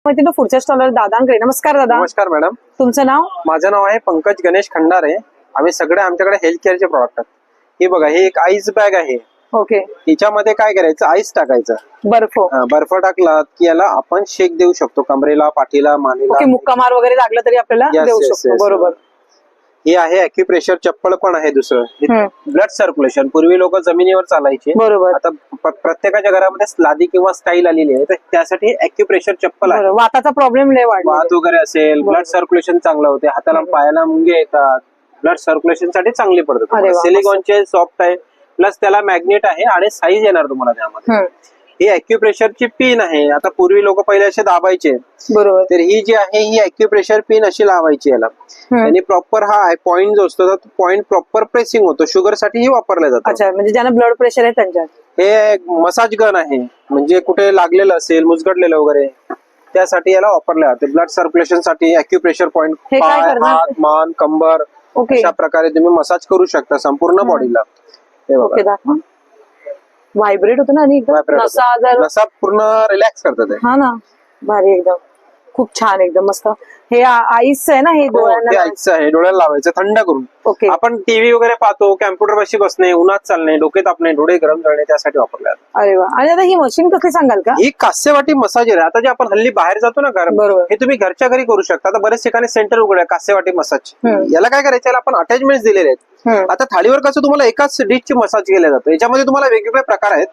मैत्रिणी, पुढच्या स्टॉलर दादांकडे. नमस्कार दादा, नमस्कार मॅडम, तुमचं नाव? माझं नाव आहे पंकज गणेश खंडारे. आम्ही सगळे आमच्याकडे हेल्थ केअरचे प्रॉडक्ट आहेत. हे बघा, ही एक आईस बॅग आहे. ओके, हिच्यामध्ये काय करायचं, आईस टाकायचं. बर्फ. बर्फ टाकला की याला आपण शेक देऊ शकतो, कमरेला, पाठीला, मानेला. ओके, मुक्कामार वगैरे लागलं तरी आपल्याला Yes, देऊ yes, शकतो. yes. बरोबर. हे आहे ॲक्युप्रेशर चप्पल पण आहे. दुसरं ब्लड सर्क्युलेशन. पूर्वी लोक जमिनीवर चालायचे, बरोबर. आता प्रत्येकाच्या घरामध्ये लादी किंवा स्टाईल आलेली आहे, तर त्यासाठी ॲक्युप्रेशर चप्पल आहे. बरोबर, वाताचा प्रॉब्लेम लय वाढला. वात वगैरे असेल, ब्लड सर्क्युलेशन चांगलं होते, हाताला पायाला मुंगे येतात, ब्लड सर्क्युलेशन साठी चांगली अरे पडतात. वा, सिलिकॉनचे सॉफ्ट आहे, प्लस त्याला मॅग्नेट आहे आणि साईज येणार तुम्हाला त्यामध्ये. ही ॲक्युप्रेशरची पिन आहे. आता पूर्वी लोक पहिले असे दाबायचे, बरोबर. तर ही जी आहे ही ॲक्युप्रेशर पिन अशी लावायची याला, आणि प्रॉपर हा पॉइंट जो असतो तो पॉइंट प्रॉपर प्रेसिंग होतो. शुगर साठीही वापरलं जातं. अच्छा, म्हणजे ज्यांना ब्लड प्रेशर आहे त्यांच्यात. हे मसाज गन आहे, म्हणजे कुठे लागलेलं असेल, मुजगडलेलं वगैरे, त्यासाठी याला वापरलं जाते. ब्लड सर्क्युलेशन साठी ॲक्युप्रेशर पॉइंट हे काय पाय, करणार? हात, मान, कंबर ओके. अशा प्रकारे तुम्ही मसाज करू शकता संपूर्ण बॉडीला. ओके, दाखवा. व्हायब्रेट होतो ना आणि एकदम नसा जर नसा पूर्ण रिलॅक्स करतात ते. हा ना, भारी एकदम, खूप छान, एकदम मस्त. हे आईस आहे ना, हे डोळ्यांना ते आईचं आहे, डोळ्याला लावायचं थंड करून. ओके. आपण टीव्ही वगैरे पाहतो, कॅम्प्युटर पाशी बसणे, उन्हात चालणे, डोके तापणे, डोळे गरम करणे, त्यासाठी वापरले जातात. अरे वा. आणि आता ही मशीन कसली सांगाल का? ही कास्यवाटी मसाजर आहे. आता जे आपण हल्ली बाहेर जातो ना घर, बरोबर. हे तुम्ही घरच्या घरी करू शकता. आता बरेच ठिकाणी सेंटर उघडे कास्यवाटी मसाज. याला काय करायचं, याला आपण अटॅचमेंट दिलेले आहेत. आता थाळीवर कसं तुम्हाला एकाच डिशची मसाज केलं जातं, याच्यामध्ये तुम्हाला वेगवेगळे प्रकार आहेत.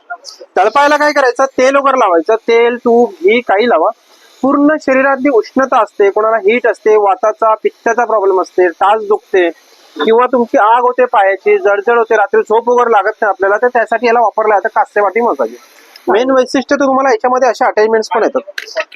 तळपायला काय करायचं, तेल वगैरे लावायचं, तेल, तूप, घी काही लावा. पूर्ण शरीरातली उष्णता असते, कोणाला हीट असते, वाताचा, पित्ताचा प्रॉब्लेम असते, टाच दुखते, किंवा तुमची आग होते, पायाची जळजळ होते, रात्री झोप वगैरे लागत नाही आपल्याला, तर त्यासाठी याला वापरला जातं कास्यवाटी मसाज. मेन वैशिष्ट्य तर तुम्हाला याच्यामध्ये अशा अटॅचमेंट्स पण येतात,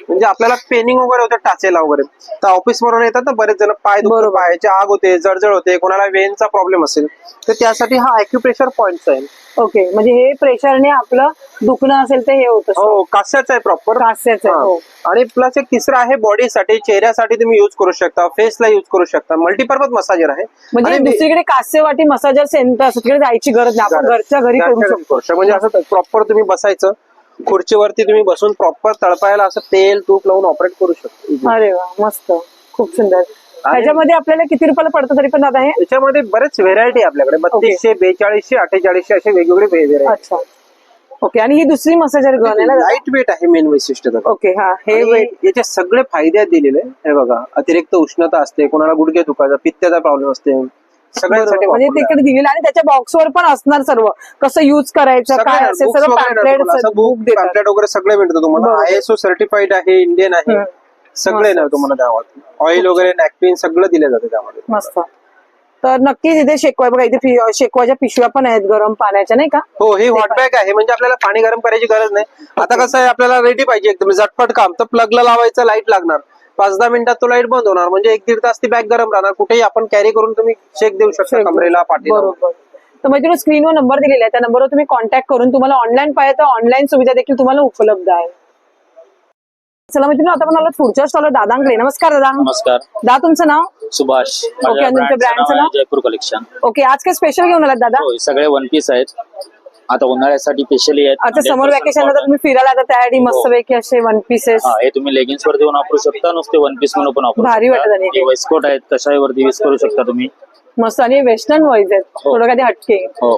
म्हणजे आपल्याला पेनिंग वगैरे होतं टाचेला वगैरे, तर ऑफिस वरून येतात ना बरेच जण, पाय दुखतो, पायाची आग होते, जळजळ होते, कोणाला वेनचा प्रॉब्लेम असेल, तर त्यासाठी हा ॲक्युप्रेशर पॉइंट आहे. ओके, म्हणजे हे प्रेशरने आपलं दुखणं असेल तर हे होतं. हो, कास्याचं आहे, प्रॉपर कास्याचं आहे. हो. आणि प्लस एक तिसरं आहे बॉडीसाठी, चेहऱ्यासाठी तुम्ही युज करू शकता, फेसला युज करू शकता. मल्टीपर्पज मसाजर आहे. म्हणजे आणि दुसरीकडे कास्यवाटी मसाजर सेंटर असं तिकडे जायची गरज नाही, आपण घरच्या घरी करू शकतो. म्हणजे असं प्रॉपर तुम्ही बसायचं, खुर्चीवरती तुम्ही बसून प्रॉपर तळपायला असं तेल तूप लावून ऑपरेट करू शकतो. अरे वा, मस्त, खूप सुंदर. ह्याच्यामध्ये आपल्याला किती रुपयाला पडतं तरी पण दादा हे? याच्यामध्ये बरेच व्हेरायटी आपल्याकडे, 3200, 4200, 4800 असे वेगवेगळे व्हेरायटी. अच्छा, ओके. आणि ही दुसरी मसाजर गन आहे ना? लाईट वेट आहे मेन वैशिष्ट्य. ओके, हा. हे याचे सगळे फायदे दिलेले. हे बघा, अतिरिक्त उष्णता असते, कोणाला गुडघे दुखायचा, पित्ताचा प्रॉब्लेम असते, सगळ्यांसाठी म्हणजे तिकडे दिलेलं, आणि त्याच्या बॉक्सवर पण असणार सर्व, कसं युज करायचं, काय असेल सर्व पॅम्पलेट वगैरे सगळे मिळतं तुम्हाला. ISO सर्टिफाईड आहे, इंडियन आहे, सगळे ना तुम्हाला द्यावं. ऑइल वगैरे, नॅपकिन सगळं दिलं जातं त्यामध्ये. मस्त. तर नक्कीच इथे शेकवा, बघा इथे शेकवाच्या पिशव्या पण आहेत गरम पाण्याच्या, नाही का? हो, ही हॉट बॅग आहे, म्हणजे आपल्याला पाणी गरम करायची गरज नाही. आता कसं आहे, आपल्याला रेडी पाहिजे एकदम झटपट काम, तर प्लगला लावायचं, लाईट लागणार, 5-10 मिनिटात तो लाईट बंद होणार, म्हणजे 1-1.5 तास ती बॅग गरम राहणार. कुठेही आपण कॅरी करून तुम्ही शेक देऊ शकता, कमरेला, पाठीला. बरोबर. तर म्हणजे स्क्रीनवर नंबर दिलेला आहे, त्या नंबरवर तुम्ही कॉन्टॅक्ट करून तुम्हाला ऑनलाईन पाहिजे तर ऑनलाईन सुविधा देखील तुम्हाला उपलब्ध आहे. चला मैत्रिणी, आता आपण आलो पुढच्या स्टॉलर दादांकडे. नमस्कार दादा. नमस्कार दादा, तुमचं नाव? सुभाष. ओके, आणि तुमच्या ब्रँडचं नाव? जयपूर कलेक्शन. ओके, आज काय स्पेशल घेऊन आलात दादा? हो, सगळे वन पीस आहेत, आता उन्हाळ्यासाठी स्पेशली आहेत. आता समर वॅकेशनला तर तुम्ही फिरायला आता त्यासाठी मस्तपैकी असे वन पीसेस. हा, हे तुम्ही लेगिन्स वरती पण वापरू शकता, नुसते वन पीस म्हणून पण वापरू भारी शकता. वाटत आणि वेस्टकोट आहेत, कशाही वरती यूज करू शकता तुम्ही. मस्त, आणि वेस्टर्न वाईज आहेत, थोडं काही हटके. हो,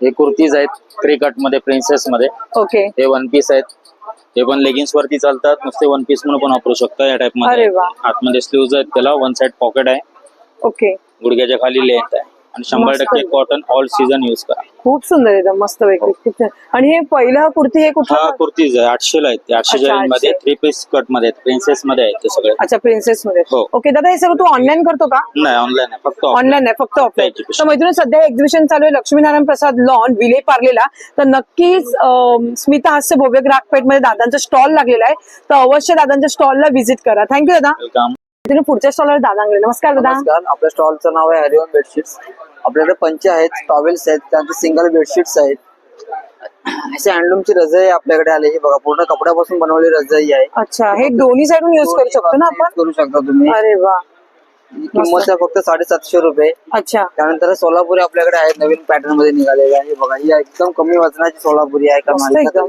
हे कुर्तीज आहेत, 3 कट मध्ये, प्रिन्सेस मध्ये. ओके, हे वन पीस आहेत, हे पण लेगिन्स वरती चालतात, नुसते वन पीस म्हणून पण वापरू शकता. या टाइप मध्ये अरे वा. आतमध्ये स्लीव्ज आहेत, त्याला वन साइड पॉकेट आहे, ओके, गुडघ्याच्या खाली लेंथ आहे, आणि 100% कॉटन ऑल सीझन यूज करा. खूप सुंदर एकदम मस्त पैकी, खूप छान. आणि हे पहिलं कुर्ती, हे हा कुठला? कुर्तीज आहे, 800 ला आहेत, 800 जॉईन मध्ये, 3 पीस कट मध्ये, प्रिन्सेस मध्ये आहेत ते सगळे. अच्छा, प्रिन्सेस मध्ये. हो. ओके दादा, हे सगळं तू ऑनलाईन करतो का? नाही, ऑनलाईन आहे, फक्त ऑनलाईन नाही, फक्त ऑफलाईन. Exhibition. तर मैत्रिणी, सध्या एक्झिबिशन चालू आहे लक्ष्मीनारायण प्रसाद लॉन, विले पार्लेला. तर नक्कीच स्मिता हास्य भव्य ग्राहक पेठ मध्ये दादांचा स्टॉल लागलेला आहे, तर अवश्य दादांच्या स्टॉलला व्हिजिट करा. थँक्यू दादा. वेलकम. पुढच्या स्टॉलवर दादांकडे. नमस्कार दादा. नमस्कार, आपल्या स्टॉलचं नाव आहे हरिओम बेडशीट्स. आपल्याकडे पंचे आहेत, टॉवेल्स आहेत, त्यानंतर सिंगल बेडशीट्स आहेत. असे हँडलूमची रजाई आपल्याकडे आली ही बघा, पूर्ण कपड्यापासून बनवलेली रजाई आहे. अच्छा, हे दोन्ही साईडून युज करू शकतो ना आपण? करू शकता तुम्ही. अरे वा, ही किंमत आहे फक्त 750 रुपये. अच्छा. त्यानंतर सोलापुरी आपल्याकडे आहेत, नवीन पॅटर्न मध्ये निघालेले आहे बघा. ही एकदम कमी वजनाची सोलापुरी आहे. मस्त एकदम.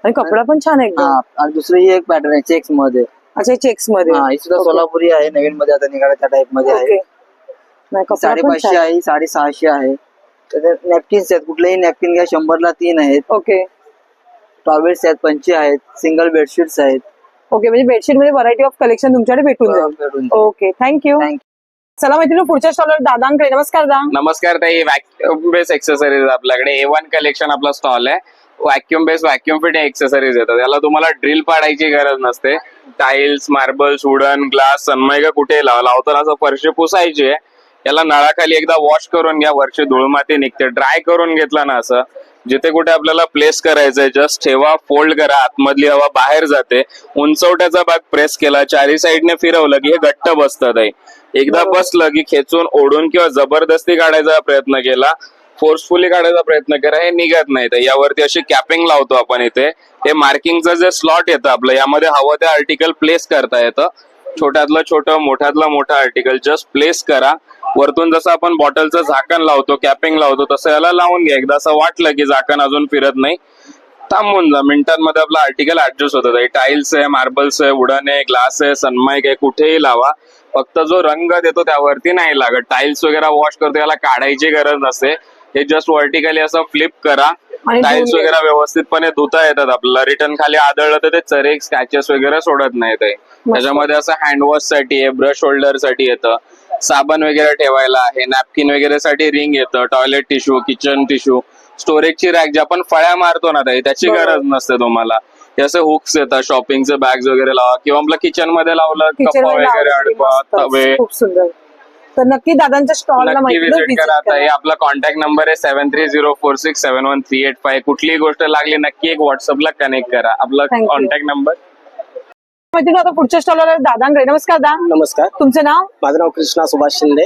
आणि कपडा पण छान आहे एकदम. हा, आणि दुसरी ही एक पॅटर्न आहे चेक्स मध्ये. अच्छा, चेक्स मध्ये. हा, ही सुद्धा सोलापुरी आहे, नवीन मध्ये आता निघाल्या त्या टाइप मध्ये आहे. ओके. नाही, कपडा पण 550 छान. आहे, 650 आहे. त्याच्यात नॅपकिन्स आहेत, कुठलेही नॅपकिन घ्या 100 ला 3 आहेत. ओके टॉवेल्स आहेत, पंचे आहेत, सिंगल बेडशीट्स आहेत. ओके, म्हणजे बेडशीट मध्ये व्हरायटी ऑफ कलेक्शन तुमच्याकडे भेटून भेटून जाईल. जाईल. Okay, thank you. चला मैत्रिणी, पुढच्या स्टॉलवर दादांकडे. नमस्कार दादा. नमस्कार ताई. व्हॅक्युम बेस एक्सेसरीज आपल्याकडे A1 कलेक्शन आपला स्टॉल आहे. Vacuum base vacuum fitting accessories येतात. याला तुम्हाला ड्रिल पाडायची गरज नसते. Tiles, marbles, wooden, glass, Sunmica कुठे लावताना असं फरशी पुसायची आहे. याला नळाखाली एकदा वॉश करून घ्या, वरची धूळमाती निघते. ड्राय करून घेतला ना असं, जिथे कुठे आपल्याला प्लेस करायचंय जस्ट ठेवा, फोल्ड करा, आतमधली हवा बाहेर जाते. उंचवट्याचा भाग प्रेस केला, चारी साईडने फिरवलं की हे घट्ट बसतात आहे. एकदा बसलं की खेचून ओढून किंवा जबरदस्ती काढायचा प्रयत्न केला, फोर्सफुली काढायचा प्रयत्न करा, हे निघत नाही. तर यावरती अशी कॅपिंग लावतो आपण इथे. हे मार्किंगचं जे स्लॉट येतं आपलं, यामध्ये हवं ते आर्टिकल प्लेस करता येतं. छोट्यातलं छोटं, मोठ्यातलं मोठं आर्टिकल जस्ट प्लेस करा. वरतून जसं आपण बॉटलचं झाकण लावतो, कॅपिंग लावतो, तसं याला लावून घ्या. एकदा असं वाटलं की झाकण अजून फिरत नाही, थांबून जा. मिनिटांमध्ये आपलं आर्टिकल ऍडजस्ट होतं. टाइल्स आहे, मार्बल्स आहे, वुडन आहे, ग्लास आहे, सनमाइक आहे, कुठेही लावा. फक्त जो रंग देतो त्यावरती नाही लागत. टाइल्स वगैरे वॉश करतो, याला काढायची गरज नसते. हे जस्ट व्हर्टिकली असं फ्लिप करा. टाइल्स वगैरे व्यवस्थितपणे धुता येतात आपल्याला. रिटर्न खाली आदळलं तर ते चरेक, स्क्रॅचेस वगैरे सोडत नाही. ते त्याच्यामध्ये असं हँडवॉश साठी आहे, ब्रश होल्डर साठी येतं, साबण वगैरे ठेवायला आहे, नॅपकिन वगैरे साठी रिंग येतं, टॉयलेट टिश्यू, किचन टिश्यू, स्टोरेजची रॅक जे आपण फळ्या मारतो ना त्याची गरज नसते तुम्हाला. हे असे हुक्स येतात, शॉपिंगचे बॅग्स वगैरे लावा, किंवा आपलं किचन मध्ये लावलं कप्पा वगैरे अडकवा, तवे. खूप सुंदर. तर नक्की दादांच्या स्टॉलला नक्की माहिती विजिट करा. आता हे आपला कॉन्टॅक्ट नंबर आहे 7304671385. कुठलीही गोष्ट लागली नक्की एक व्हॉट्सअपला कनेक्ट करा. आपला कॉन्टॅक्ट नंबर. मैत्रिणी, आता पुढच्या स्टॉलवर दादांकडे. नमस्कार दादा. नमस्कार, तुमचं नाव? माझं नाव कृष्णा सुभाष शिंदे.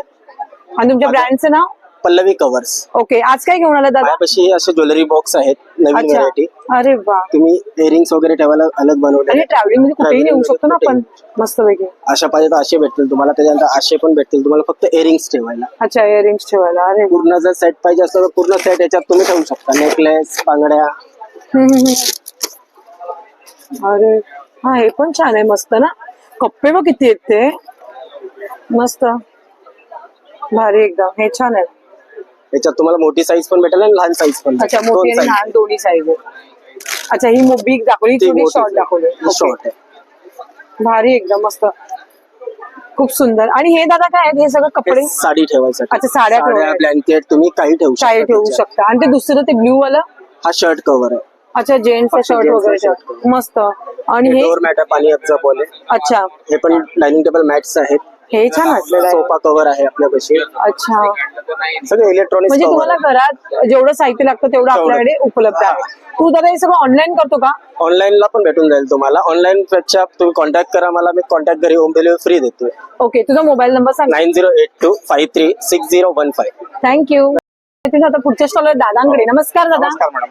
आणि तुमच्या ब्रँडचं नाव? पल्लवी कवर्स. ओके, आज काय घेऊन आला दादा? माझ्यापाशी असे ज्वेलरी बॉक्स आहेत, नवीन अच्छा. व्हरायटी. अरे वा. तुम्ही इयरिंग्स वगैरे ठेवायला अलग बनवले. आणि ट्रॅव्हलिंग मध्ये कुठेही नेऊ शकतो ना आपण, मस्त पैकी. अशा पाहिजे तर असे भेटतील तुम्हाला, त्याच्यानंतर असे पण भेटतील तुम्हाला, फक्त इयरिंग्स ठेवायला. अच्छा, इयरिंग्स ठेवायला. अरे पूर्ण जर सेट पाहिजे असलं तर पूर्ण सेट याच्यात तुम्ही ठेवू शकता. नेकलेस, बांगड्या. अरे हा, हे पण छान आहे, मस्त ना. कप्पे बघ किती आहेत ते, मस्त भारी एकदम. हे छान आहे. याच्यात तुम्हाला मोठी साईज पण भेटेल आणि लहान साईज पण. अच्छा, मोठी आणि लहान दोन्ही साईज आहे. अच्छा, ही बिग दाखवली, थोडी शॉर्ट दाखवली. शॉर्ट आहे. भारी एकदम, मस्त, खूप सुंदर. आणि हे दादा काय आहेत? हे सगळं कपडे, साडी ठेवायसाठी. अच्छा, साड्या ब्लँकेट तुम्ही काही ठेवू शकता. काही ठेवू शकता. आणि ते दुसरं ते ब्ल्यू वाला, हा शर्ट कव्हर आहे. अच्छा, जेंट्स शर्ट वगैरे, मस्त. आणि हे डोअर मॅट आहे, पाणी बोले. अच्छा, हे पण डायनिंग टेबल मॅट्स आहेत. हे छान वाटलेलं आहे. सोफा कव्हर आहे आपल्यापाशी. अच्छा, सगळे इलेक्ट्रॉनिक्स. म्हणजे तुम्हाला घरात जेवढं साहित्य लागतं तेवढं आपल्याकडे उपलब्ध आहे. तू दादा हे सगळं ऑनलाईन करतो का? ऑनलाईनला पण भेटून जाईल तुम्हाला. ऑनलाईन पेक्षा तुम्ही कॉन्टॅक्ट करा मला, मी कॉन्टॅक्ट घरी होम डिलिव्हरी फ्री देतो. ओके, तुझा मोबाईल नंबर सांग. 9082536015. थँक्यू. आता पुढच्या स्टॉलवर दादांकडे. नमस्कार दादा. नमस्कार मॅडम.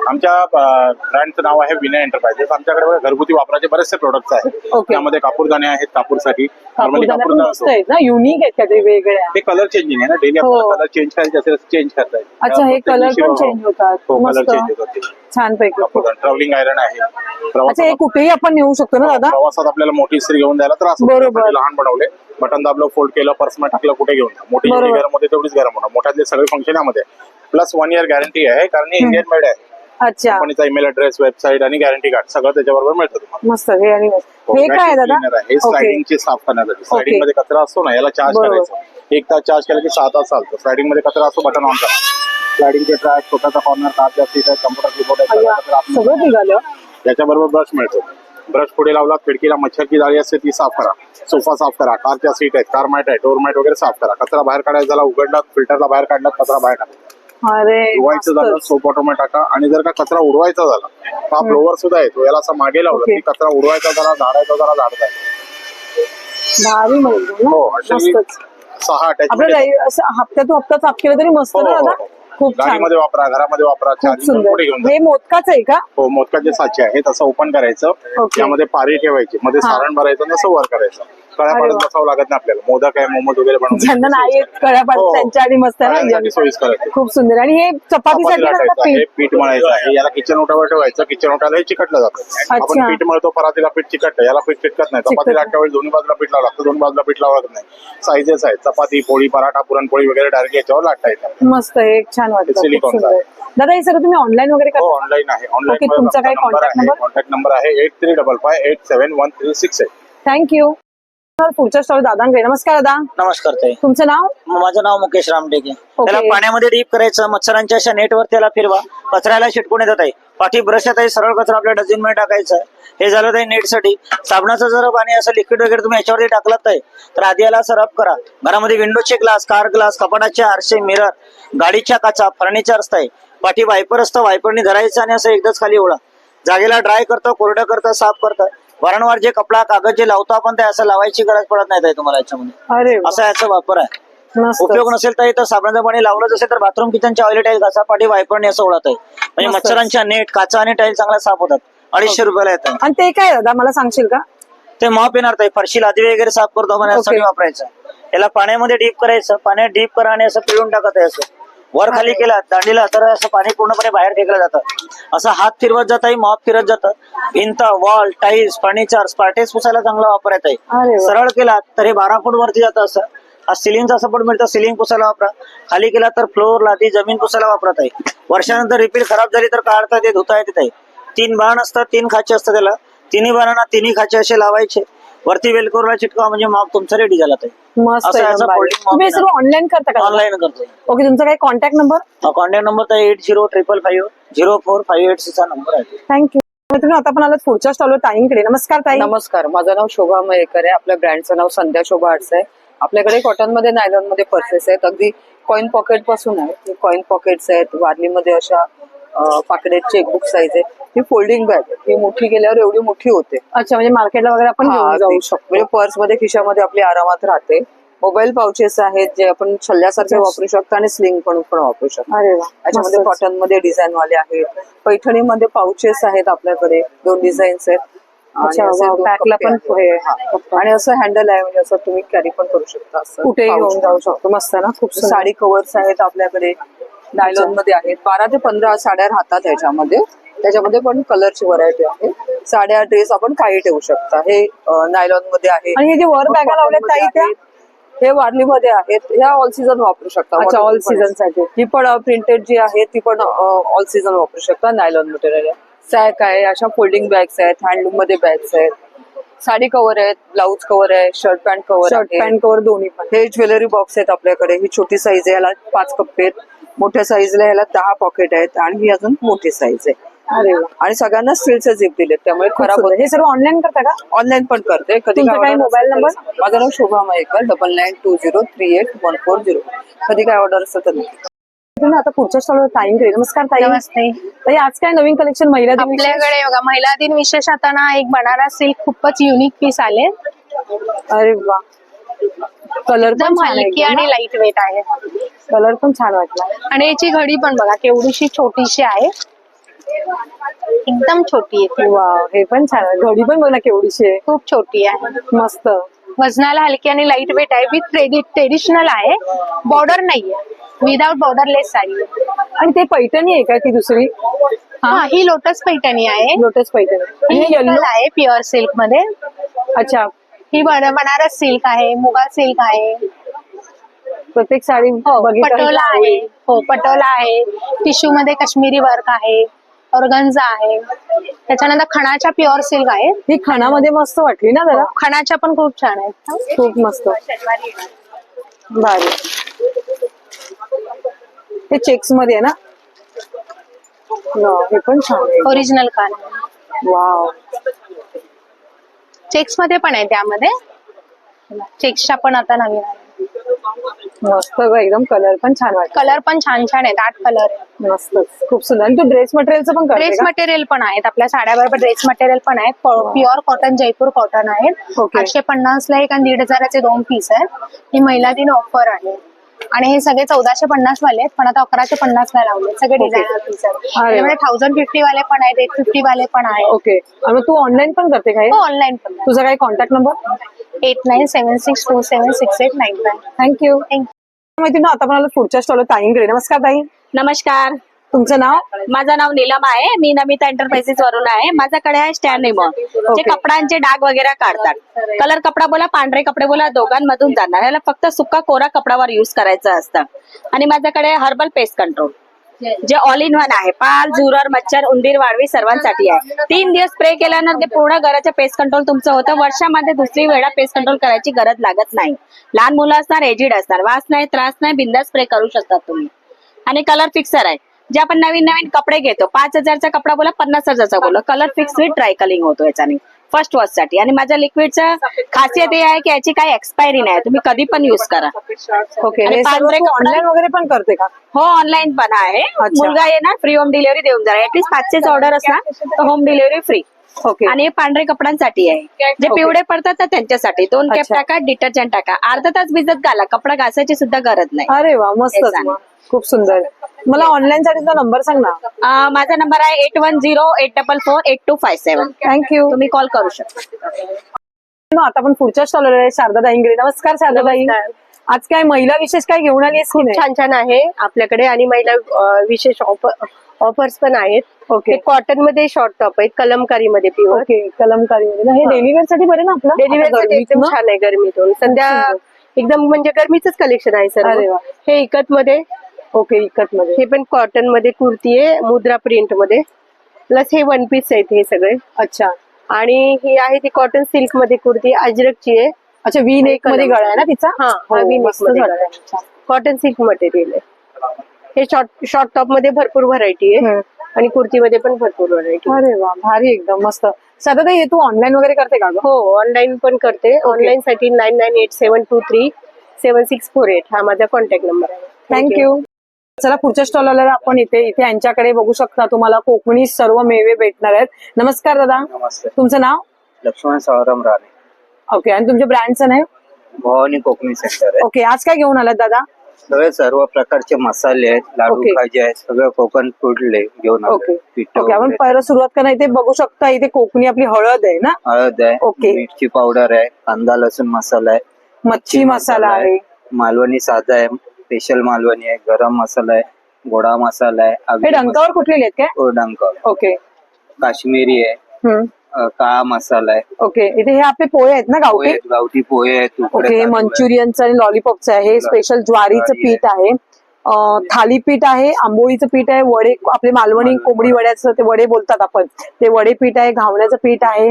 आमच्या ब्रँडचं नाव आहे विनय एंटरप्राइजेस. आमच्याकडे घरगुती वापराचे बरेचसे प्रोडक्ट्स आहेत. त्यामध्ये कापूरदाणे आहेत, कापूरसाठी नॉर्मली कापूरदाणे मस्त आहेत ना, युनिक आहेत का ते वेगळ्या? ते कलर चेंजिंग आहे ना, डेली आपल्याला कलर चेंज करायचे असेल चेंज करता येईल. अच्छा, हे कलर पण चेंज होतात. कलर चेंज होतात. छान पैकी. ट्रॅव्हलिंग आयरन आहे. अच्छा, हे कुठेही आपण नेऊ शकतो ना दादा? प्रवासात आपल्याला मोठी इस्त्री घेऊन द्यायला त्रास होतो. बरोबर. लहान बनवले, बटन दाबलं, फोल्ड केलं, पर्समध्ये टाकलं, कुठे घेऊन जा. मोठी जेवढी गरम होते तेवढीच गरम होणार. मोठ्यातले सगळे फंक्शन यामध्ये. प्लस 1 year गॅरंटी आहे, कारण इंडियन मेड आहे. अच्छा, कंपनीचा ईमेल ऍड्रेस, वेबसाईट आणि गॅरंटी कार्ड सगळं त्याच्याबरोबर मिळतं तुम्हाला. मस्त. हे आणि हे काय आहे दादा? हे स्लायडिंगची साफ करण्यासाठी. स्लायडिंग मध्ये कचरा असतो ना, याला चार्ज करायचं. 1 तास चार्ज केलं की 6 तास चालतो. स्लायडिंग मध्ये कचरा असतो, बटन ऑन करा. स्लायडिंगचे ट्रॅक, छोटाचा कॉर्नर, काच जास्ती आहे, कम्प्युटर कीबोर्ड आहे, सगळं निघालं. याच्याबरोबर ब्रश मिळतो. ब्रश पुढे लावला, खिडकीला मच्छरची जाळी असते ती साफ करा. सोफा साफ करा, कारच्या सीट आहेत, कार मॅट आहे, डोर मॅट वगैरे साफ करा. कचरा बाहेर काढायचा झाला, उघडला, फिल्टरला बाहेर काढला, कचरा बाहेर टाका. अरे, धुवायचं झालं, सोप ऑटोमॅट टाका. आणि जर का कचरा उडवायचा झाला, हा ब्लोअर सुद्धा आहे, तो याला असं मागे लावला की कचरा उडवायचा झाला, झाडायचा झाला, झाडता येईल. भारी म्हणजे हो, अशी 6 अटॅच आपलं असं हप्त्यातून हप्ता चाप केलं तरी मस्त ना दादा. खूप छान, गाडीमध्ये वापरा, घरामध्ये वापरा, खूप चार्जिंग सुंदर. पुढे घेऊन जा. हे मोदकाच आहे का? हो, मोदकाचे साचे आहेत. असं ओपन करायचं, ओके. त्यामध्ये पारी ठेवायची, मध्ये हा. सारण भरायचं आणि असं वर करायचं. कळ्या अरे पाडत वा. बसावं लागत नाही आपल्याला. मोदक आहे, मोमोज वगैरे बनवून ज्यांना नाही येत कळ्या पाडत हो. त्यांच्या आधी मस्त आहे ना सगळ्यांसाठी सोयीस्कर आहे. खूप सुंदर. आणि हे चपातीसाठी चपाती ना लाटायचं आहे, पीठ पीठ मळायचं आहे. याला किचन ओटावर ठेवायचं, किचन ओटाला हे चिकटलं जातं. आपण अच्छा. पीठ मळतो, परातीला पीठ चिकटतं, याला पीठ चिकटत नाही. चपाती चिकटत लाटच्या वेळी दोन्ही बाजूला पीठ लावावं लागतं, दोन्ही बाजूला पीठ लावावं लागत नाही. साईजेस आहेत, चपाती, पोळी, पराठा, पुरणपोळी वगैरे डायरेक्ट याच्यावर लाटता येतात. मस्त आहे, एक छान वाटतं. खूप सिलिकॉनचं सुंदर. दादा हे सगळं तुम्ही ऑनलाईन वगैरे हो, करता? ऑनलाईन आहे. ओके, तुमचा काय कॉन्टॅक्ट नंबर? कॉन्टॅक्ट नंबर आहे 8355871368. थँक्यू. पुढच्या स्टॉल दादांकडे. नमस्कार दादा, नमस्कार ताई. तुमचं नाव? माझं नाव मुकेश रामटेके. ओके. त्याला पाण्यामध्ये डीप करायचं, मच्छरांच्या अशा नेटवर त्याला फिरवा, कचऱ्याला चिटकून येतात आहे. पाठी ब्रश येत आहे, सरळ कचरा आपल्या डस्टबिन मध्ये टाकायचा आहे. हे झालं ते नेटसाठी. साबणाचं जर पाणी असं लिक्विड वगैरे तुम्ही याच्यावरती टाकलात आहे तर आधी याला असं रब करा. घरामध्ये विंडोचे ग्लास, कार ग्लास, कपाटाचे आरसे, मिरर, गाडीच्या काचा, फर्निचर असतंय, पाठी वायपर असतं, वायपरनी धरायचं आणि असं एकदाच खाली ओढा. जागेला ड्राय करतं, कोरडं करतं, साफ करतं. वारंवार जे कपडा कागद जे लावतो आपण ते असं लावायची गरज पडत नाही ताई तुम्हाला याच्यामध्ये. अरे वा. असा याचा वापर आहे. मस्त. उपयोग नसेल तर इथं साबणाचं पाणी लावलंच असेल तर बाथरूम किचनच्या ऑइल टाईल घासा, पाठी वायपरने असं ओढत आहे. म्हणजे मस्त. मच्छरांच्या नेट, काचा आणि टाईल चांगल्या साफ होतात. 250 रुपयाला येतात. आणि ते काय दादा मला सांगशील का? ते मॉप येणार ताई, फरशी लादी वगैरे साफ करतो आपण यासाठी ओके. वापरायचं. याला पाण्यामध्ये डीप करायचं, पाण्यात डीप करा आणि असं पिळून टाकत आहे. असं वर खाली केला दांडीला तर असं पाणी पूर्णपणे बाहेर फेकलं जातं. असं हात फिरवत जात आहे, मॉप फिरत जातं. भिंत, वॉल, टाईल्स, फर्निचर, स्पार्टेज पुसायला चांगला वापर येत अरे आहे. वा. सरळ केला तर हे 12 फूट वरती जातं. असं सिलिंगचा सपोर्ट मिळतं, सिलिंग पुसायला वापरा. खाली केला तर फ्लोअर, लादी, जमीन पुसायला वापरत आहे. वर्षानंतर रिपीट खराब झाली तर काढता येते, धुता येते. 3 बाण असतात, 3 खाचे असतात त्याला. तिन्ही बाणांना 3 खाचे असे लावायचे. वरती वेलकोरला चिटकावा म्हणजे मॉप तुमचा रेडी झाला ताई. मस्त असं आहे, याचं भारी. folding mop तुम्ही हे आहे. सर्व ऑनलाईन करता का? ऑनलाईन करतो. ओके, तुमचा काय कॉन्टॅक्ट नंबर? कॉन्टॅक्ट नंबर तर 8055504586 चा नंबर आहे. थँक्यू. तुम्ही आता पण आलात पुढच्या स्टॉलवर ताईंकडे. नमस्कार ताई. नमस्कार, माझं नाव शोभा मयेकर आहे. आपल्या ब्रँडचं नाव संध्या शोभा आर्ट्स आहे. आपल्याकडे कॉटन मध्ये, नायलॉन मध्ये पर्सेस आहेत. अगदी कॉइन पॉकेट पासून आहेत. कॉइन पॉकेट्स आहेत, वारलीमध्ये अशा पाकिटात चेकबुक साईज आहे. ही फोल्डिंग बॅग आहे. ही मोठी गेल्यावर एवढी मोठी होते. अच्छा, म्हणजे मार्केटला वगैरे आपण घेऊन जाऊ शकतो. म्हणजे पर्स मध्ये, खिशामध्ये आपली आरामात राहते. मोबाईल पाउचेस आहेत जे आपण छल्ल्यासारखे वापरू शकतो आणि स्लिंग पण वापरू शकतो. अरे वा. त्याच्यामध्ये मस्तच. कॉटन मध्ये डिझाईन वाले आहेत. पैठणीमध्ये पाउचेस आहेत आपल्याकडे, 2 डिझाईन्स आहेत. आणि अच्छा, असे वा, 2 बॅकला कप्पे पण आहेत. हे हा. आणि असं हँडल आहे, म्हणजे असं तुम्ही कॅरी पण करू शकता. असं कुठेही pouch. घेऊन जाऊ शकतो. मस्त ना, खूप सुंदर. साडी कव्हर्स आहेत आपल्याकडे, नायलॉन मध्ये आहेत. 12 ते 15 साड्या राहतात ह्याच्यामध्ये. त्याच्यामध्ये पण कलरची व्हरायटी आहे. साड्या, ड्रेस आपण काही ठेवू शकता. हे नायलॉन मध्ये आहे. आणि हे जे वर बॅगा लावल्यात ताई त्या? हे वारलीमध्ये आहेत. ह्या ऑल सीझन वापरू शकता. अच्छा, all season साठी. ही पण प्रिंटेड जी आहे ती पण ऑल सीझन वापरू शकता. नायलॉन मटेरियल आहे. सॅक आहे, अशा फोल्डिंग बॅग्स आहेत, हँडलूम मध्ये बॅग्स आहेत. साडी कव्हर आहेत, ब्लाऊज कव्हर आहे, shirt pant cover shirt pant cover दोन्ही पण. हे ज्वेलरी बॉक्स आहेत आपल्याकडे. ही छोटी साईज आहे, याला 5 कप्पे आहेत. मोठ्या साईजला याला 10 पॉकेट आहेत आणि ही अजून मोठी साईज आहे. अरे वा. आणि सगळ्यांना स्टीलचे झिप दिलेत, त्यामुळे खूप खराब सुंदर. होत. हे सर्व ऑनलाईन करता का? ऑनलाईन पण करते. कधी तुमचा काय order मोबाईल असेल नंबर? तर- माझं नाव शोभा मयेकर, 9920381140. कधी काय ऑर्डर असेल तर नक्की. तुम्ही आता पुढच्या स्टॉलवर ताईंकडे. नमस्कार ताई. नमस्ते. ताई, आज काय नवीन कलेक्शन महिला दिन विशेष? आपल्याकडे बघा महिला दिन विशेष आता ना एक बनारस सिल्क खूपच युनिक पीस आले. अरे वा. कलर पण एकदम छान आहे हलकी एकदम आणि ना? लाईट वेट आहे. कलर पण छान वाटला. आणि याची घडी पण बघा केवढीशी छोटीशी आहे. एकदम छोटी आहे. वा, हे पण छान आहे. घडी पण बघ ना केवढीशी आहे. खूप छोटी आहे. मस्त. वजनाला हलकी आणि लाईट वेट आहे. विथ ट्रेडिशनल आहे. बॉर्डर नाहीये. विदाउट बॉर्डरलेस साडी आहे. आणि ते पैठणी आहे का ती दुसरी? हा, ही लोटस पैठणी आहे. लोटस पैठणी. आणि ही हे येल्लो येल्लो आहे प्युअर सिल्क मध्ये. अच्छा, ही बनारस सिल्क आहे, मुगा सिल्क आहे. प्रत्येक साडी हो, बघितली पटोला आहे. हो, पटोला आहे. टिश्यू मध्ये काश्मीरी वर्क आहे. ऑर्गन्झा आहे. त्याच्यानंतर खणाच्या प्युअर सिल्क आहे. ही खणामध्ये मस्त वाटली ना जरा. खणाच्या पण खूप छान आहे. खूप मस्त. भारी. हे चेक्स मध्ये आहे ना? हे पण छान आहे. ओरिजिनल कान. वाव. चेक्स मध्ये पण आहे. त्यामध्ये चेक्सच्या पण आता नवीन आहे. मस्त ग, एकदम कलर पण छान वाटत. कलर पण छान छान आहेत, 8 कलर आहे. मस्तच, खूप सुंदर. आणि तू ड्रेस मटेरियलचं पण करते ड्रेस का? मटेरियल पण आहेत, आपल्या साड्याबरोबर ड्रेस मटेरियल पण आहे. प्युअर कॉटन, जयपूर कॉटन आहेत. ओके. 850 ला एक आणि 1500चे 2 पीस आहेत. ही महिला दिन ऑफर आहे. आणि हे सगळे 1450 वाले आहेत, पण आता 1150 ला लावले. सगळे डिझायनर पीस आहेत. अरे वा. त्यामुळे 1050 वाले पण आहेत, 850 वाले पण आहेत. ओके. आणि मग तू ऑनलाईन पण करते का हे? हो, ऑनलाईन पण. तुझा काही कॉन्टॅक्ट नंबर? 8976276895. थँक्यू. माहिती ना, आता पण पुढच्या स्टॉलवर ताईंकडे. नमस्कार ताई. नमस्कार, तुमचं नाव? माझं नाव नीलम आहे. मी नमिता एंटरप्राइजेस वरून आहे. माझ्याकडे आहे स्टॅन रिमोट, जे कपड्यांचे डाग वगैरे काढतात. कलर कपडा बोला, पांढरे कपडे बोला, दोघांमधून जाणार. याला फक्त सुका कोरा कपड्यावर युज करायचं असतं. आणि माझ्याकडे हर्बल पेस्ट कंट्रोल, जे ऑल इन वन आहे. पाल, झुरळ, मच्छर, उंदीर, वाळवी सर्वांसाठी आहे. 3 दिवस स्प्रे केल्यानंतर पूर्ण घराचं पेस्ट कंट्रोल तुमचं होतं. वर्षामध्ये दुसरी वेळा पेस्ट कंट्रोल करायची गरज लागत नाही. लहान मुलं असणार, एजिड असणार, वास नाही, त्रास नाही, बिंदास स्प्रे करू शकतात तुम्ही. आणि कलर फिक्सर आहे, जे आपण नवीन नवीन कपडे घेतो. 5000चा कपडा बोला, 50,000चा बोला, colour fix with dry cleaning होतो याच्याने फर्स्ट वॉश साठी. आणि माझ्या लिक्विडचं खासियत हे आहे की याची काही एक्सपायरी नाही, तुम्ही कधी पण युज करा. ओके. आणि हे सर्व पांढरे तू ऑनलाईन वगैरे पण करते का? हो, ऑनलाईन पण आहे. मुलगा येणार, फ्री होम डिलिव्हरी देऊन जाणार. ऍटलीस्ट 500 ऑर्डर असणार तर होम डिलिव्हरी फ्री. ओके. आणि हे पांढरे कपड्यांसाठी आहे, जे पिवळे पडतात तर त्यांच्यासाठी. 2 कॅप टाका, डिटर्जंट टाका, अर्धा तास भिजत घाला, कपडा घासायची सुद्धा गरज नाही. अरे वा, मस्तच मग. खूप सुंदर. मला ऑनलाईन साठीचा नंबर सांग ना. माझा नंबर आहे 8108448257. थँक्यू. तुम्ही कॉल करू शकता. आता आपण पुढच्या स्टॉलवर आहे शारदा ताईंकडे. नमस्कार शारदा ताई. आज काय महिला विशेष काय घेऊन आली आहेस? छान छान आहे आपल्याकडे. आणि महिला विशेष ऑफर्स पण आहेत. ओके. कॉटन मध्ये शॉर्ट टॉप आहेत, कलमकारी मध्ये प्युअर. ओके, कलमकारी मध्ये. हे डेली वेअर साठी बरे ना आपलं? डेली वेअर साठी एकदम छान आहे गरमीतून. सध्या एकदम म्हणजे गरमीच कलेक्शन आहे सर. अरे वा. हे इकत मध्ये. ओके, इकत मध्ये. हे पण कॉटन मध्ये कुर्ती आहे, मुद्रा प्रिंट मध्ये. प्लस हे 1 पीस आहेत हे सगळे. अच्छा. आणि ही आहे ती कॉटन सिल्क मध्ये कुर्ती, अजरकची आहे. अच्छा, वी नेक मध्ये गळा आहे ना तिचा? हा, वी नेक मध्ये गळा आहे. कॉटन सिल्क मटेरियल आहे. हे शॉर्ट टॉप मध्ये भरपूर व्हरायटी आहे आणि कुर्तीमध्ये पण भरपूर व्हरायटी. अरे वा, भारी, एकदम मस्त. साधा ताई, तू ऑनलाईन वगैरे करते का? हो, ऑनलाईन पण करते. ऑनलाईन साठी 9987237648 हा माझा कॉन्टॅक्ट नंबर आहे. थँक्यू. चला पुढच्या स्टॉल आल्यावर आपण इथे यांच्याकडे बघू शकता. तुम्हाला कोकणी सर्व मेवे भेटणार आहेत. नमस्कार दादा. नमस्ते. तुमचं नाव? लक्ष्मण सावराम राणे. ओके. आणि तुमच्या ब्रँडचं नाव? भवानी कोकणी सेंटर आहे. ओके. आज काय घेऊन आलात दादा? सगळे सर्व प्रकारचे मसाले आहेत, लाडू ओके. भाजी आहेत, सगळं कोकण फूडले घेऊन आलो. ओके. ओके, आपण पहिलं सुरुवात करा. इथे बघू शकता, इथे कोकणी आपली हळद आहे ना? हळद आहे, ओके. मिरची पावडर आहे, कांदा लसूण मसाला आहे, मच्छी मसाला आहे, मालवणी साधा आहे, स्पेशल मालवणी आहे, गरम मसाला आहे, गोडा मसाला आहे. हे आगरी डंकावर कुठलेले आहेत काय? मसाला- हो, डंकावर. ओके. काश्मीरी आहे, काळा मसाला आहे. ओके. इथे हे आपले पोहे आहेत ना, गावठी? पोहे आहेत, गावठी पोहे आहेत, उकडे ओके. तांदूळ आहे. मंचुरियनचं आणि लॉलीपॉपचं आहे. हे स्पेशल ज्वारीचं पीठ आहे, थालीपीठ आहे, आंबोळीचं पीठ आहे, वडे आपले मालवणी कोंबडी वड्याचं ते वडे बोलतात आपण, ते वडे पीठ आहे, घावण्याचं पीठ आहे,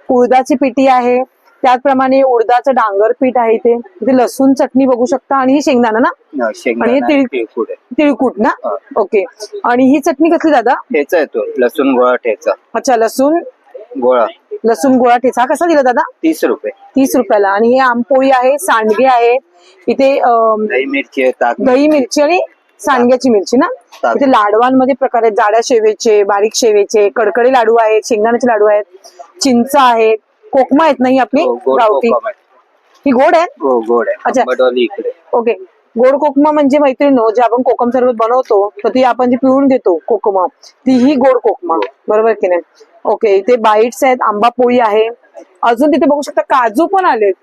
कुळदाची पिठी आहे, त्याचप्रमाणे उडदाचं डांगर पीठ आहे. इथे लसूण चटणी बघू शकता. आणि ही शेंगदाणा ना? शेंगदाणा आणि आहे, तिळकुट आहे. तिळकूट ना? ओके. आणि ही चटणी कसली दादा? ठेचा येतो, लसूण गोळा ठेचा. अच्छा, लसूण गोळा. लसूण गोळा ठेचा. हा कसा दिला दादा? 30 रुपये. 30 रुपयाला. आणि हे आंबोळी आहे, सांडगे आहे, इथे दही मिरची आहे, ताक दही मिरची आणि सांडग्याची मिरची ना? इथे लाडवांमध्ये प्रकार आहेत, जाड्या शेवेचे, बारीक शेवेचे, कडकडे लाडू आहेत, शेंगदाण्याचे लाडू आहेत, चिंच आहेत, कोकमा आहेत ना ही आपली गोड गावठी? कोकम आहे. ही गोड आहे? हो, गोड आहे. अच्छा. आंबटवाली इकडे. ओके. गोड कोकमा म्हणजे मैत्रिणी, जे आपण कोकम सरबत बनवतो तर ती आपण जी पिळून घेतो कोकमा, ती ही गोड कोकमा, बरोबर की नाही? ओके. इथे बाईट्स आहेत, आंबा पोळी आहे. अजून तिथे बघू शकता काजू पण आलेत.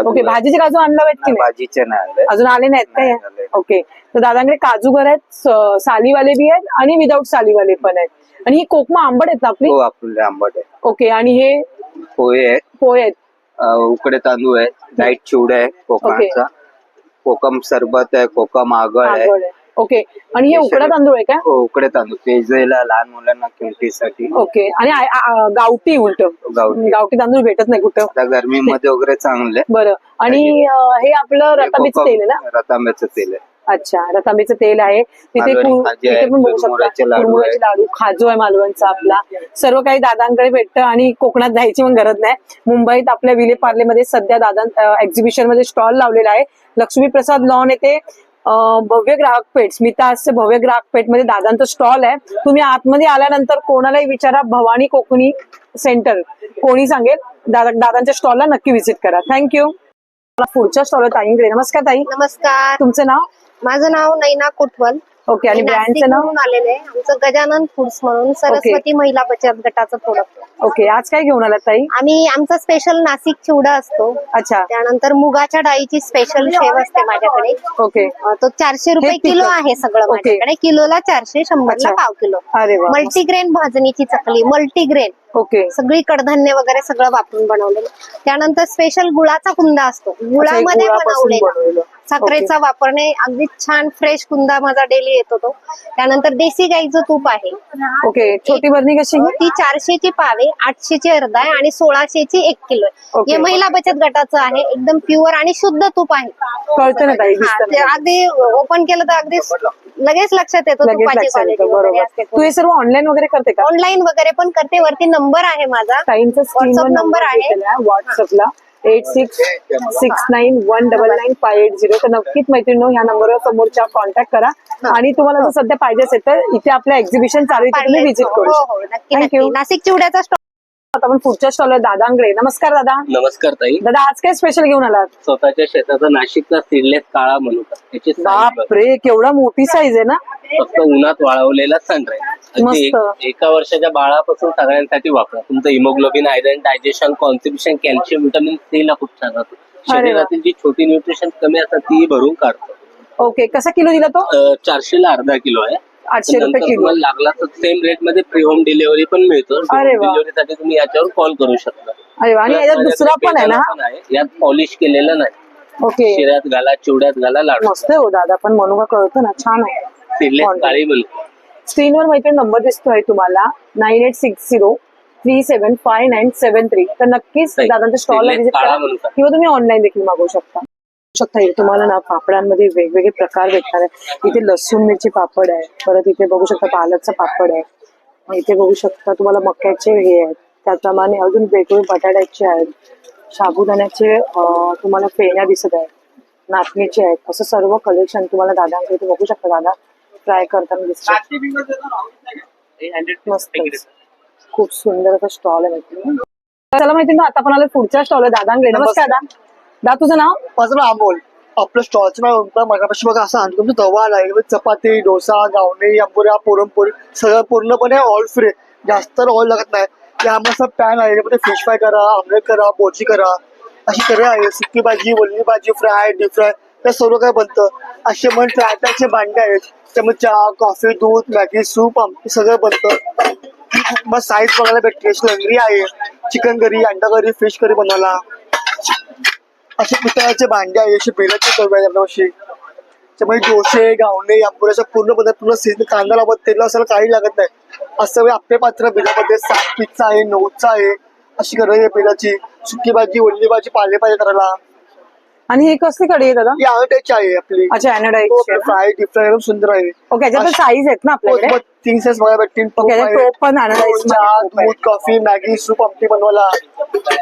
ओके. भाजीचे काजू आणले आहेत की नाही? भाजीचे नाही आले. अजून आले नाहीत काय? ओके. तर दादांकडे काजू घर आहेत, सालीवाले बी आहेत आणि विदाऊट सालीवाले पण आहेत. आणि ही कोकमा आंबट आहेत ना आपली? हो, आपले आंबट आहे. ओके. आणि हे पोहे आहेत, पोहे आहेत, उकडे तांदूळ आहेत, लाईट चिवडा आहे कोकणाचा, कोकम सरबत आहे, कोकम आगळ आहे. आगळ आहे. ओके. आणि हे उकडा तांदूळ आहे का? हो, उकडे तांदूळ पेजलेला लहान मुलांना किमतीसाठी. ओके. आणि गावठी उलट गावठी तांदूळ भेटत नाही कुठं. आता गरमीमध्ये वगैरे चांगले. बरं. आणि हे आपलं रतांब्याचं तेल आहे ना? रतांब्याचं तेल आहे. अच्छा, रतांब्याचं तेल आहे तिथे. मालवणी खाजी आहे, तिथे पण बघू शकता कुरमुऱ्याचे लाडू कुरमुऱ्याचे लाडू, खाजू आहे मालवणचा आपला. सर्व काही दादांकडे भेटतं आणि कोकणात जायची पण गरज नाही. मुंबईत आपल्या विले पार्लेमध्ये सध्या दादा एक्झिबिशन मध्ये स्टॉल लावलेला आहे लक्ष्मी प्रसाद लॉन येथे भव्य ग्राहक पेठ, स्मिता हास्य भव्य ग्राहक पेठ मध्ये दादांचं स्टॉल आहे. तुम्ही आतमध्ये आल्यानंतर कोणालाही विचारा, भवानी कोकणी सेंटर कोणी सांगेल. दादांच्या स्टॉलला नक्की व्हिजिट करा. थँक्यू. पुढच्या स्टॉल ताईंकडे. नमस्कार ताई. नमस्कार. तुमचं नाव? माझं नाव नैना कोटवल. ओके. आणि ब्रँडचं नाव? आलेलं आहे आमचं गजानन फूड्स म्हणून, सरस्वती महिला बचत गटाचं प्रोडक्ट. ओके. आज काय घेऊन आलात ताई? आम्ही आमचा स्पेशल नाशिक चिवडा असतो. अच्छा. त्यानंतर मुगाच्या डाळीची स्पेशल शेव असते माझ्याकडे. ओके. तो 400 रुपये किलो आहे सगळं माझ्याकडे. किलोला 400, 100ला पाव किलो. अरे वा. मल्टीग्रेन भाजणीची चकली, मल्टीग्रेन. ओके. सगळी कडधान्य वगैरे सगळं वापरून बनवलेलं. त्यानंतर स्पेशल गुळाचा कुंदा असतो, गुळामध्ये बनवलेला. साखरेचा वापरणे, अगदी छान फ्रेश कुंदा माझा डेली येतो तो. त्यानंतर देशी गाईचं तूप आहे. ओके. छोटी बरणी कशी? ती 400ची पाव आहे, 800ची अर्धा आहे आणि 1600ची 1 किलो आहे. हे महिला बचत गटाचं आहे. एकदम प्युअर आणि शुद्ध तूप आहे. कळतं ना ताई? अगदी ओपन केलं तर अगदी लगेच लक्षात येतो तुपाची क्वालिटी वगैरे असते. तू हे सर्व ऑनलाईन वगैरे करते का? ऑनलाईन वगैरे पण करते. वरती नंबर आहे माझा, ताईंचा व्हॉट्सअप नंबर आहे. व्हॉट्सअपला 8669199580. तर नक्कीच मैत्रिणी ह्या नंबरवर समोरच्या कॉन्टॅक्ट करा. आणि तुम्हाला जर सध्या पाहिजे असेल तर इथे आपल्या एक्झिबिशन चालू आहे, तुम्ही व्हिजिट करू शकता. थँक्यू. नाशिक चिवड्याचा स्टॉल. आता आपण पुढच्या स्टॉलवर दादांकडे. नमस्कार दादा. नमस्कार ताई. दादा आज काय स्पेशल घेऊन आलात? स्वतःच्या शेताचा नाशिकचा सीडलेस काळा मनुका. त्याची size बघा. बापरे, केवढा मोठी साईज आहे ना. फक्त उन्हात वाळवलेला सनराईज. मस्त. एका वर्षाच्या बाळापासून सगळ्यांसाठी वापरा. तुमचं haemoglobin, iron, digestion, constitution, calcium, vitamin C ला खूप छान राहतो. शरीरातील जी छोटी न्यूट्रिशन कमी असतात ती भरून काढतो. ओके. कसा किलो दिला तो? 400 ला अर्धा किलो आहे. 800 रुपये नंतर किलो. तुम्हाला लागला तर सेम रेट मध्ये फ्री होम डिलिव्हरी पण मिळतो. अरे वा. डिलिव्हरीसाठी तुम्ही याच्यावर कॉल करू शकता. अरे वा. आणि याच्यात दुसरा पण आहे ना? यात पॉलिश केलेलं नाही. ओके. शिऱ्यात घाला, चिवड्यात घाला, लाडू. मस्त हो दादा, पण मनुका कळतो ना, छान आहे. सीडलेस काळी मनुका. स्क्रीनवर मैत्रीण नंबर दिसतोय तुम्हाला 9860375973. तर नक्कीच दादांच्या स्टॉलला व्हिजिट करा किंवा तुम्ही ऑनलाईन देखील मागवू शकता. तुम्हाला ना पापडांमध्ये वेगवेगळे प्रकार भेटणार आहे. इथे लसूण मिरची पापड आहे, परत इथे बघू शकता पालकचा पापड आहे, इथे बघू शकता तुम्हाला मक्याचे हे आहेत, त्याप्रमाणे अजून वेगवेगळे बटाट्याचे आहेत, साबुदाण्याचे तुम्हाला फेण्या दिसत आहेत, नाचणीचे आहेत. असं सर्व कलेक्शन तुम्हाला दादांकडे इथे बघू शकता. दादा ट्राय करताना दिसतात. मस्त, खूप सुंदर असं स्टॉल आहे. चला माहिती ना, आता आपण आलो पुढच्या स्टॉल आहे दादांकडे. नमस्कार दादा, तुझं नाव? माझं नाव अमोल. आपलं स्टॉलचं नाव मगापाशी बघा असं आणतो. तुमचं तवा आहे, चपाती, डोसा, गावणे, आंबोऱ्या, पुरणपोळी सगळं पूर्णपणे ऑल फ्री. जास्त ऑइल लागत नाही. यामध्ये पॅन आहे, त्यामध्ये फिश फ्राय करा, आमलेट करा, बोची करा, अशी करा आहे. सुकी भाजी, वल्ली भाजी, फ्राय, डीप फ्राय, त्या सर्व काय बनतं. असे मन ट्रायचे भांडे आहेत, त्यामध्ये चहा, कॉफी, दूध, मॅगी, सूप, आमटी सगळं बनतं. मग साईज बघायला भेटते. लंगरी आहे, चिकन करी, अंडा करी, फिश करी बनवायला. असे पितळाचे भांडे आहे, असे बेलाचे तवे आहे आपल्यापाशी. त्यामुळे डोसे, गावणे, आंबोऱ्याच्या पूर्ण पदार्थ पूर्ण सीझन. कांदा लागत, तेल असायला काही लागत नाही. असं आपले पात्र बिलामध्ये 7 पीसचा आहे, 9चा आहे, अशी करायची आहे बेलाची. सुकी भाजी, वल्ली भाजी, पालेभाजी करायला. आणि ही कसली कढी आहे दादा? ही अॅनोडाईजची आहे आपली. अच्छा, अॅनोडाईजची. फ्राय, डीप फ्राय, एकदम सुंदर आहे. ओके. याच्यात साईज आहेत ना आपल्याकडे? 3 साईज बघायला भेटतील. पण दूध, कॉफी, मॅगी, सूप, आमटी बनवायला.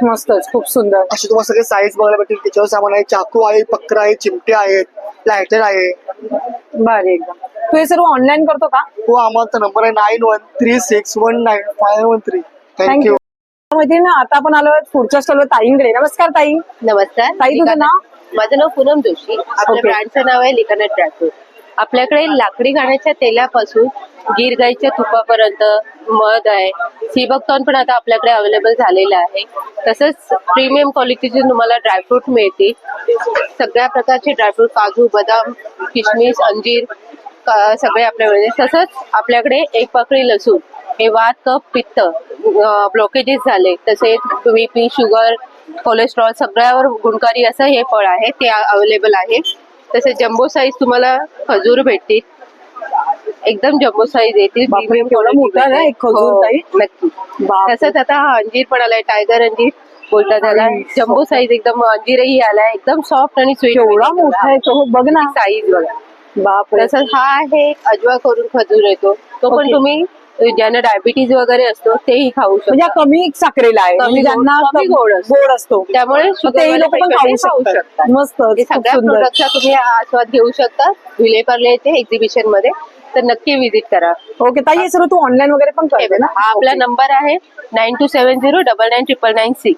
मस्तच, खूप सुंदर. असे तुम्हाला सगळे साईज बघायला भेटतील. त्याच्यावर सामान आहे, चाकू आहे, पक्र आहे, चिमटे आहेत, लायटर आहे. बरं, एकदम. तू हे सर्व ऑनलाईन करतो का? हो, आमचा नंबर आहे 9136195513. थँक्यू. मैत्रिणी, आता आपण आलो पुढच्या स्टॉलवर ताईंकडे. नमस्कार ताई. नमस्कार. ताई, तुझं नाव? माझं नाव पूनम जोशी. आपल्या ब्रँडचं नाव आहे लिकानट ड्रायफ्रूट. आपल्याकडे लाकडी घाण्याच्या तेलापासून गीर गाईच्या तुपापर्यंत मध आहे. सीबकतॉन पण आता आपल्याकडे अवेलेबल झालेलं आहे. तसंच प्रीमियम क्वालिटीचे तुम्हाला ड्रायफ्रूट मिळतील. सगळ्या प्रकारचे ड्रायफ्रूट, काजू, बदाम, किशमिश, अंजीर सगळे आपल्याकडे. तसंच आपल्याकडे 1 पकडी लसूण हे वात, कफ, पित्त, ब्लॉकेजेस झाले, तसेच बीपी, शुगर, कोलेस्ट्रॉल सगळ्यावर गुणकारी असं हे फळ आहे, ते अवेलेबल आहे. तसेच जम्बो साईज तुम्हाला खजूर भेटतील, एकदम जम्बो साईज येतील. नक्की. तसंच आता हा अंजीर पण आलाय, टायगर अंजीर बोलतात त्याला. जम्बो साईज एकदम अंजीरही आलाय, एकदम सॉफ्ट आणि स्वीट. एवढा मोठा आहे तो, बघ ना साईज बघा. बाप. तसंच हा आहे अजवा करून खजूर येतो, तो पण तुम्ही ज्यांना डायबिटीज वगैरे असतो तेही खाऊ म्हणजे शकतात. हा कमी साखरेला आहे, म्हणजे ज्यांना कमी गोड असतो. गोड असतो त्यामुळे तेही शुगरवाले लोक पण patient खाऊ हे शकतात. मस्त, हे खूप सगळ्या सुंदर. प्रोडक्टचा तुम्ही आस्वाद घेऊ शकता. विलेपार्ले येथे एक्झिबिशन मध्ये, तर नक्की विजिट करा. ओके ताई, हे सर्व तू ऑनलाईन वगैरे पण करते ना? हा आपला नंबर आहे 9270999996.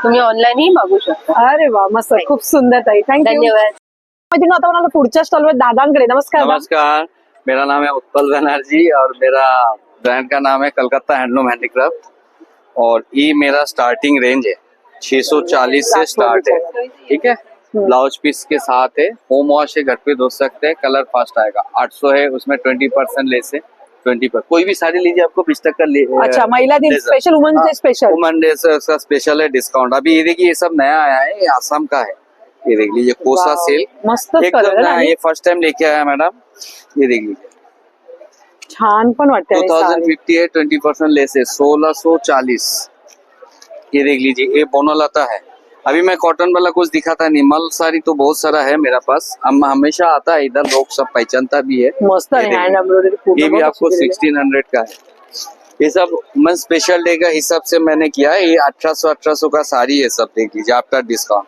तुम्ही ऑनलाईनही मागू शकता. अरे वा, मस्त, खूप सुंदर ताई, थँक्यू. धन्यवाद. मैत्रिणी, आता मला पुढच्या स्टॉलवर दादांकडे. नमस्कार दादा. नमस्कार, मेरा नाम है उत्पल बनर्जी और मेरा ब्रांड का नाम है कलकत्ता हैंडलूम हैंडीक्राफ्ट और ये मेरा स्टार्टिंग रेंज है 640 से स्टार्ट है, ठीक है। ब्लाउज पीस के साथ है, होम वॉश है, घर पे धो सकते हैं, कलर फास्ट आएगा। 800 है, उसमें 20% लेस है, 20%। कोई भी साड़ी लीजिए आपको 20% अच्छा, महिला दिन special, women day special. Women day से स्पेशल है डिस्काउंट। अभी ये देखिए, ये सब नया आया है, ये आसाम का है, ये देख लीजिए, कोसा सिल्क, मस्त एकदम कलर नया, आहे. ये फर्स्ट टाइम लेके आया मैडम, ये देख लीजिए, छान पण वाटते आणि साडी. 2050 है, 20% लेस है, 1640। ये देख लीजिए, ये बोनोलता है। अभी मैं कॉटन वाला कुछ दिखाता नहीं, मल साड़ी तो बहुत सारा है मेरा पास, हम हमेशा आता है इधर, लोग सब पहचानता भी है। मस्त ये आहे, देखिए, हँड एम्ब्रॉयडरी पूर्ण ये भी बहुत आपको अच्छी केलेली आहे. 1600 का है। ये सब मैं स्पेशल डे का हिसाब से मैंने किया है। ये 1800 का साड़ी है, सब देख लीजिए आफ्टर डिस्काउंट।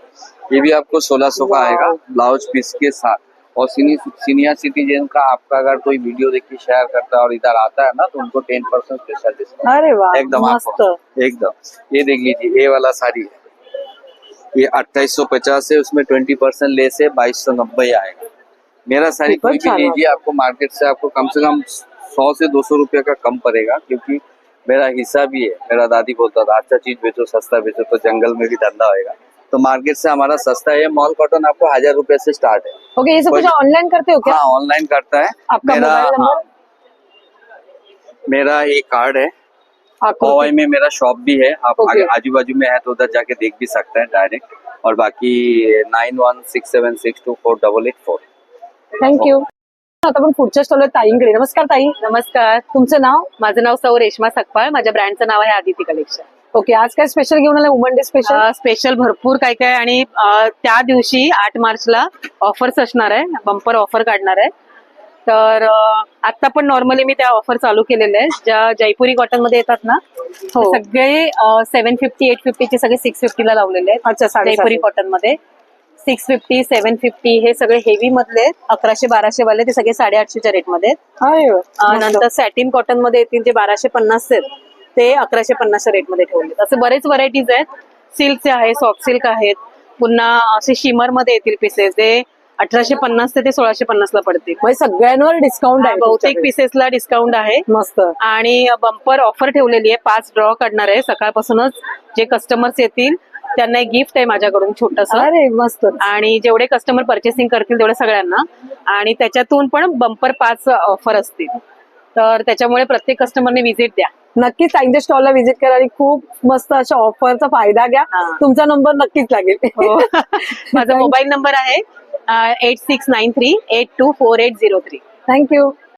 ये भी आपको 1600 का आएगा ब्लाउज पीस के साथ। और सीनियर सिटीजन का आपका अगर कोई वीडियो देख के शेयर करता है और इधर आता है ना, तो उनको 10% स्पेशल डिस्काउंट। अरे वाह, एकदम मस्त. आपको एकदम। ये देख लीजिए, ये वाला साड़ी है, ये 2850 है, उसमें 20% लेस है, 2290 आएगा। मेरा साड़ी कोई भी लीजिए, आपको मार्केट से आपको कम से कम 100 से 200 रुपये का कम पड़ेगा, क्योंकि मेरा हिस्सा भी है। मेरा दादी बोलता था, अच्छा चीज बेचो, सस्ता बेचो, तो जंगल में भी धंधा होएगा। तो मार्केट से हमारा सस्ता है। मॉल कॉटन आपको 1000 रुपए से स्टार्ट है। ओके, ये सब कुछ ऑनलाइन करते हो क्या? हाँ, ऑनलाइन करता है। आपका मोबाइल नंबर? हाँ, मेरा एक कार्ड है, हवाई में मेरा शॉप भी है, आप आजू बाजू में है तो उधर जाके देख भी सकते हैं डायरेक्ट। और बाकी 9167624884। थँक्यू. आता आपण पुढच्या स्टॉलवर ताईंकडे. नमस्कार ताई. नमस्कार. तुमचं नाव? माझं नाव सौ रेश्मा सकपाळ. माझ्या ब्रँडचं नाव आहे आदिती कलेक्शन. ओके, आज काय स्पेशल घेऊन आलाय? Woman day special. स्पेशल भरपूर काय काय, आणि त्या दिवशी 8 मार्चला ऑफर्स असणार आहे, बंपर ऑफर काढणार आहे. तर आता पण नॉर्मली मी त्या ऑफर चालू केलेल्या आहेत, ज्या जयपुरी कॉटन मध्ये येतात ना, सगळे 750 850 चे सगळे 650 ला लावलेले आहेत. अच्छा, जयपुरी कॉटन मध्ये 650 750 हे सगळे हेवी मधले 1100-1200 वाले, ते सगळे 850च्या रेट मध्ये आहेत. नंतर सॅटिन कॉटन मध्ये येतील जे 1250 आहेत, ते 1150च्या रेट मध्ये ठेवले. असे बरेच व्हरायटीज आहेत. सिल्कचे आहे, सॉफ्ट सिल्क आहेत, पुन्हा असे शिमर मध्ये येतील पीसेस, ते 1850 ते 1650 ला पडतील. सगळ्यांवर डिस्काउंट आहे, बहुतेक पीसेसला डिस्काउंट आहे. मस्त. आणि बंपर ऑफर ठेवलेली आहे. 5 ड्रॉ काढणार आहे सकाळपासूनच. जे कस्टमर्स येतील त्यांना एक गिफ्ट आहे माझ्याकडून छोटस. अरे मस्त. आणि जेवढे कस्टमर परचेसिंग करतील तेवढ्या सगळ्यांना, आणि त्याच्यातून पण बंपर 5 ऑफर असतील. तर त्याच्यामुळे प्रत्येक कस्टमरने व्हिजिट द्या. नक्कीच ताईंच्या स्टॉलला व्हिजिट करा आणि खूप मस्त अशा ऑफरचा फायदा घ्या. तुमचा नंबर नक्कीच लागेल. माझा मोबाईल नंबर आहे 8693824803. थँक्यू.